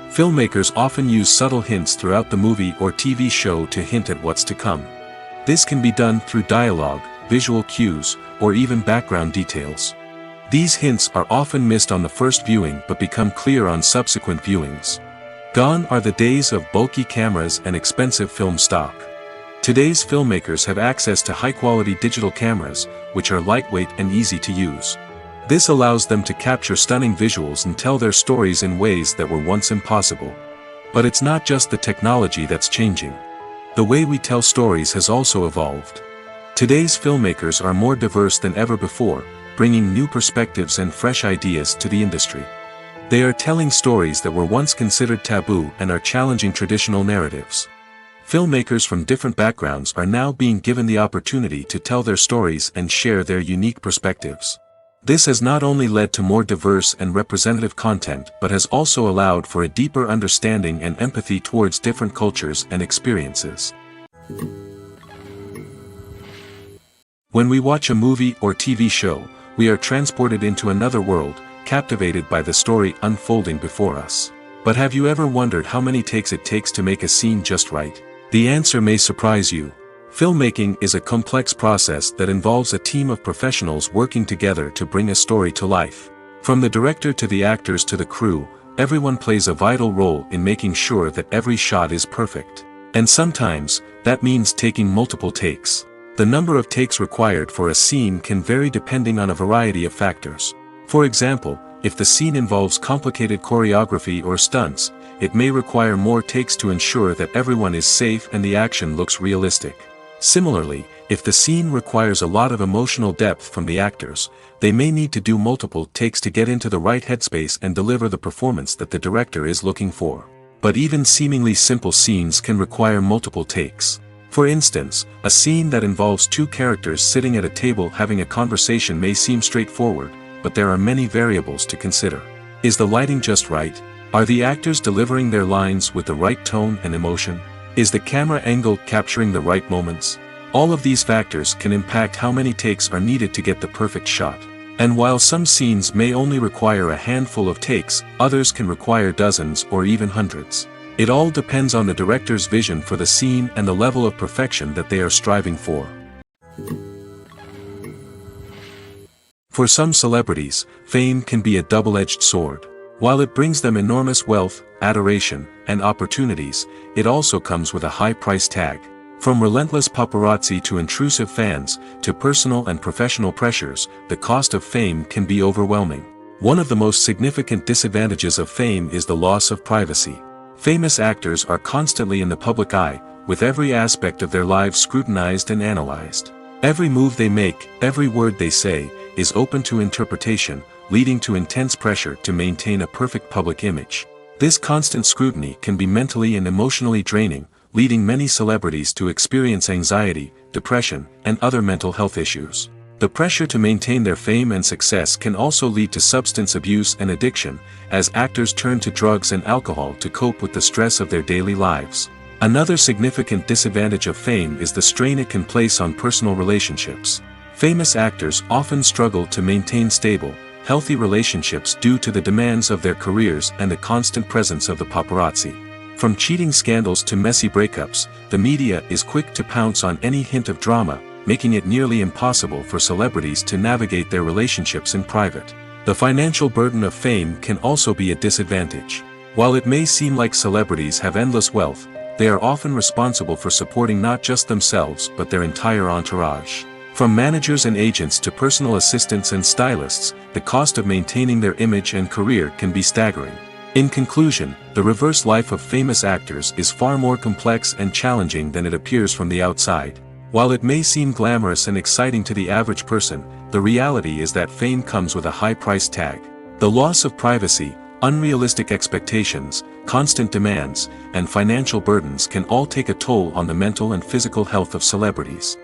Filmmakers often use subtle hints throughout the movie or TV show to hint at what's to come. This can be done through dialogue, visual cues, or even background details. These hints are often missed on the first viewing but become clear on subsequent viewings. Gone are the days of bulky cameras and expensive film stock. Today's filmmakers have access to high-quality digital cameras, which are lightweight and easy to use. This allows them to capture stunning visuals and tell their stories in ways that were once impossible. But it's not just the technology that's changing. The way we tell stories has also evolved. Today's filmmakers are more diverse than ever before, bringing new perspectives and fresh ideas to the industry. They are telling stories that were once considered taboo and are challenging traditional narratives. Filmmakers from different backgrounds are now being given the opportunity to tell their stories and share their unique perspectives. This has not only led to more diverse and representative content but has also allowed for a deeper understanding and empathy towards different cultures and experiences. When we watch a movie or TV show, we are transported into another world, captivated by the story unfolding before us. But have you ever wondered how many takes it takes to make a scene just right? The answer may surprise you. Filmmaking is a complex process that involves a team of professionals working together to bring a story to life. From the director to the actors to the crew, everyone plays a vital role in making sure that every shot is perfect. And sometimes, that means taking multiple takes. The number of takes required for a scene can vary depending on a variety of factors. For example, if the scene involves complicated choreography or stunts, it may require more takes to ensure that everyone is safe and the action looks realistic. Similarly, if the scene requires a lot of emotional depth from the actors, they may need to do multiple takes to get into the right headspace and deliver the performance that the director is looking for. But even seemingly simple scenes can require multiple takes. For instance, a scene that involves two characters sitting at a table having a conversation may seem straightforward, but there are many variables to consider. Is the lighting just right? Are the actors delivering their lines with the right tone and emotion? Is the camera angle capturing the right moments? All of these factors can impact how many takes are needed to get the perfect shot. And while some scenes may only require a handful of takes, others can require dozens or even hundreds. It all depends on the director's vision for the scene and the level of perfection that they are striving for. For some celebrities, fame can be a double-edged sword. While it brings them enormous wealth, adoration, and opportunities, it also comes with a high price tag. From relentless paparazzi to intrusive fans, to personal and professional pressures, the cost of fame can be overwhelming. One of the most significant disadvantages of fame is the loss of privacy. Famous actors are constantly in the public eye, with every aspect of their lives scrutinized and analyzed. Every move they make, every word they say, is open to interpretation, leading to intense pressure to maintain a perfect public image. This constant scrutiny can be mentally and emotionally draining, leading many celebrities to experience anxiety, depression, and other mental health issues. The pressure to maintain their fame and success can also lead to substance abuse and addiction, as actors turn to drugs and alcohol to cope with the stress of their daily lives. Another significant disadvantage of fame is the strain it can place on personal relationships. Famous actors often struggle to maintain stable, healthy relationships due to the demands of their careers and the constant presence of the paparazzi. From cheating scandals to messy breakups, the media is quick to pounce on any hint of drama, making it nearly impossible for celebrities to navigate their relationships in private. The financial burden of fame can also be a disadvantage. While it may seem like celebrities have endless wealth, they are often responsible for supporting not just themselves but their entire entourage. From managers and agents to personal assistants and stylists, the cost of maintaining their image and career can be staggering. In conclusion, the reverse life of famous actors is far more complex and challenging than it appears from the outside. While it may seem glamorous and exciting to the average person, the reality is that fame comes with a high price tag. The loss of privacy, unrealistic expectations, constant demands, and financial burdens can all take a toll on the mental and physical health of celebrities.